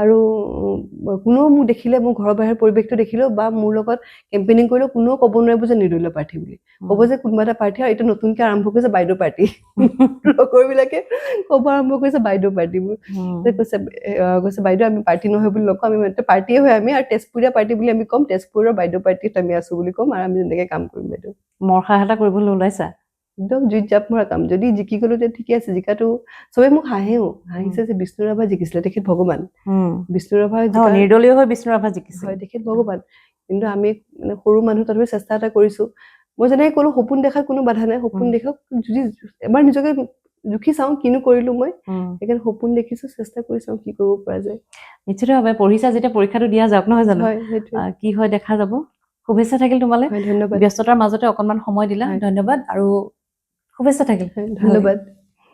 আৰু কোনেও মোক দেখিলে মোৰ ঘৰৰ বাহিৰৰ পৰিৱেশটো দেখিলেও বা মোৰ লগত কেম্পেইনিং কৰিলেও কোনেও ক'ব নোৱাৰিব যে নিৰ্দলীয় প্ৰাৰ্থী বুলি ক'ব যে কোনোবা এটা প্ৰাৰ্থী আৰু এইটো নতুনকৈ আৰম্ভ কৰিছে বাইদেউ পাৰ্টি লগৰবিলাকে ক'ব আৰম্ভ কৰিছে বাইদেউ পাৰ্টিবোৰ কৈছে বাইদেউ আমি পাৰ্টি নহয় বুলি নকওঁ আমি পাৰ্টিয়ে হয় আমি আৰু তেজপুৰীয়া পাৰ্টি বুলি আমি ক'ম তেজপুৰৰ বাইদেউ পাৰ্টিত আমি আছোঁ বুলি ক'ম আৰু আমি তেনেকৈ কাম কৰিম বাইদেউ মৰসাহ এটা কৰিবলৈ ওলাইছা একদম জুইত জাপ মৰা কাম যদি জিকি গ'লো তেতিয়া ঠিকে আছে জিকাটো চবে মোক হাঁহিছে যে বিষ্ণু ৰাভা জিকিছিলে তেখেত ভগৱান বিষ্ণু ৰাভা নিৰ্দলীয় হৈ বিষ্ণু ৰাভা জিকিছে হয় তেখেত ভগৱান কিন্তু আমি মানে সৰু মানুহ তথাপি চেষ্টা এটা কৰিছোঁ মই যেনেকৈ ক'লোঁ সপোন দেখাত কোনো বাধা নাই সপোন দেখক যদি এবাৰ নিজকে জুখি চাওঁ কিনো কৰিলোঁ মই সেইকাৰণে সপোন দেখিছোঁ চেষ্টা কৰি চাওঁ কি কৰিব পৰা যায় নিশ্চিতভাৱে পঢ়িছা যেতিয়া পৰীক্ষাটো দিয়া যাওক নহয় জানো কি হয় দেখা যাব শুভেচ্ছা থাকিল তোমালৈ ধন্যবাদ ব্যস্ততাৰ মাজতে অকণমান সময় দিলা ধন্যবাদ আৰু শুভেচ্ছা থাকিল ধন্যবাদ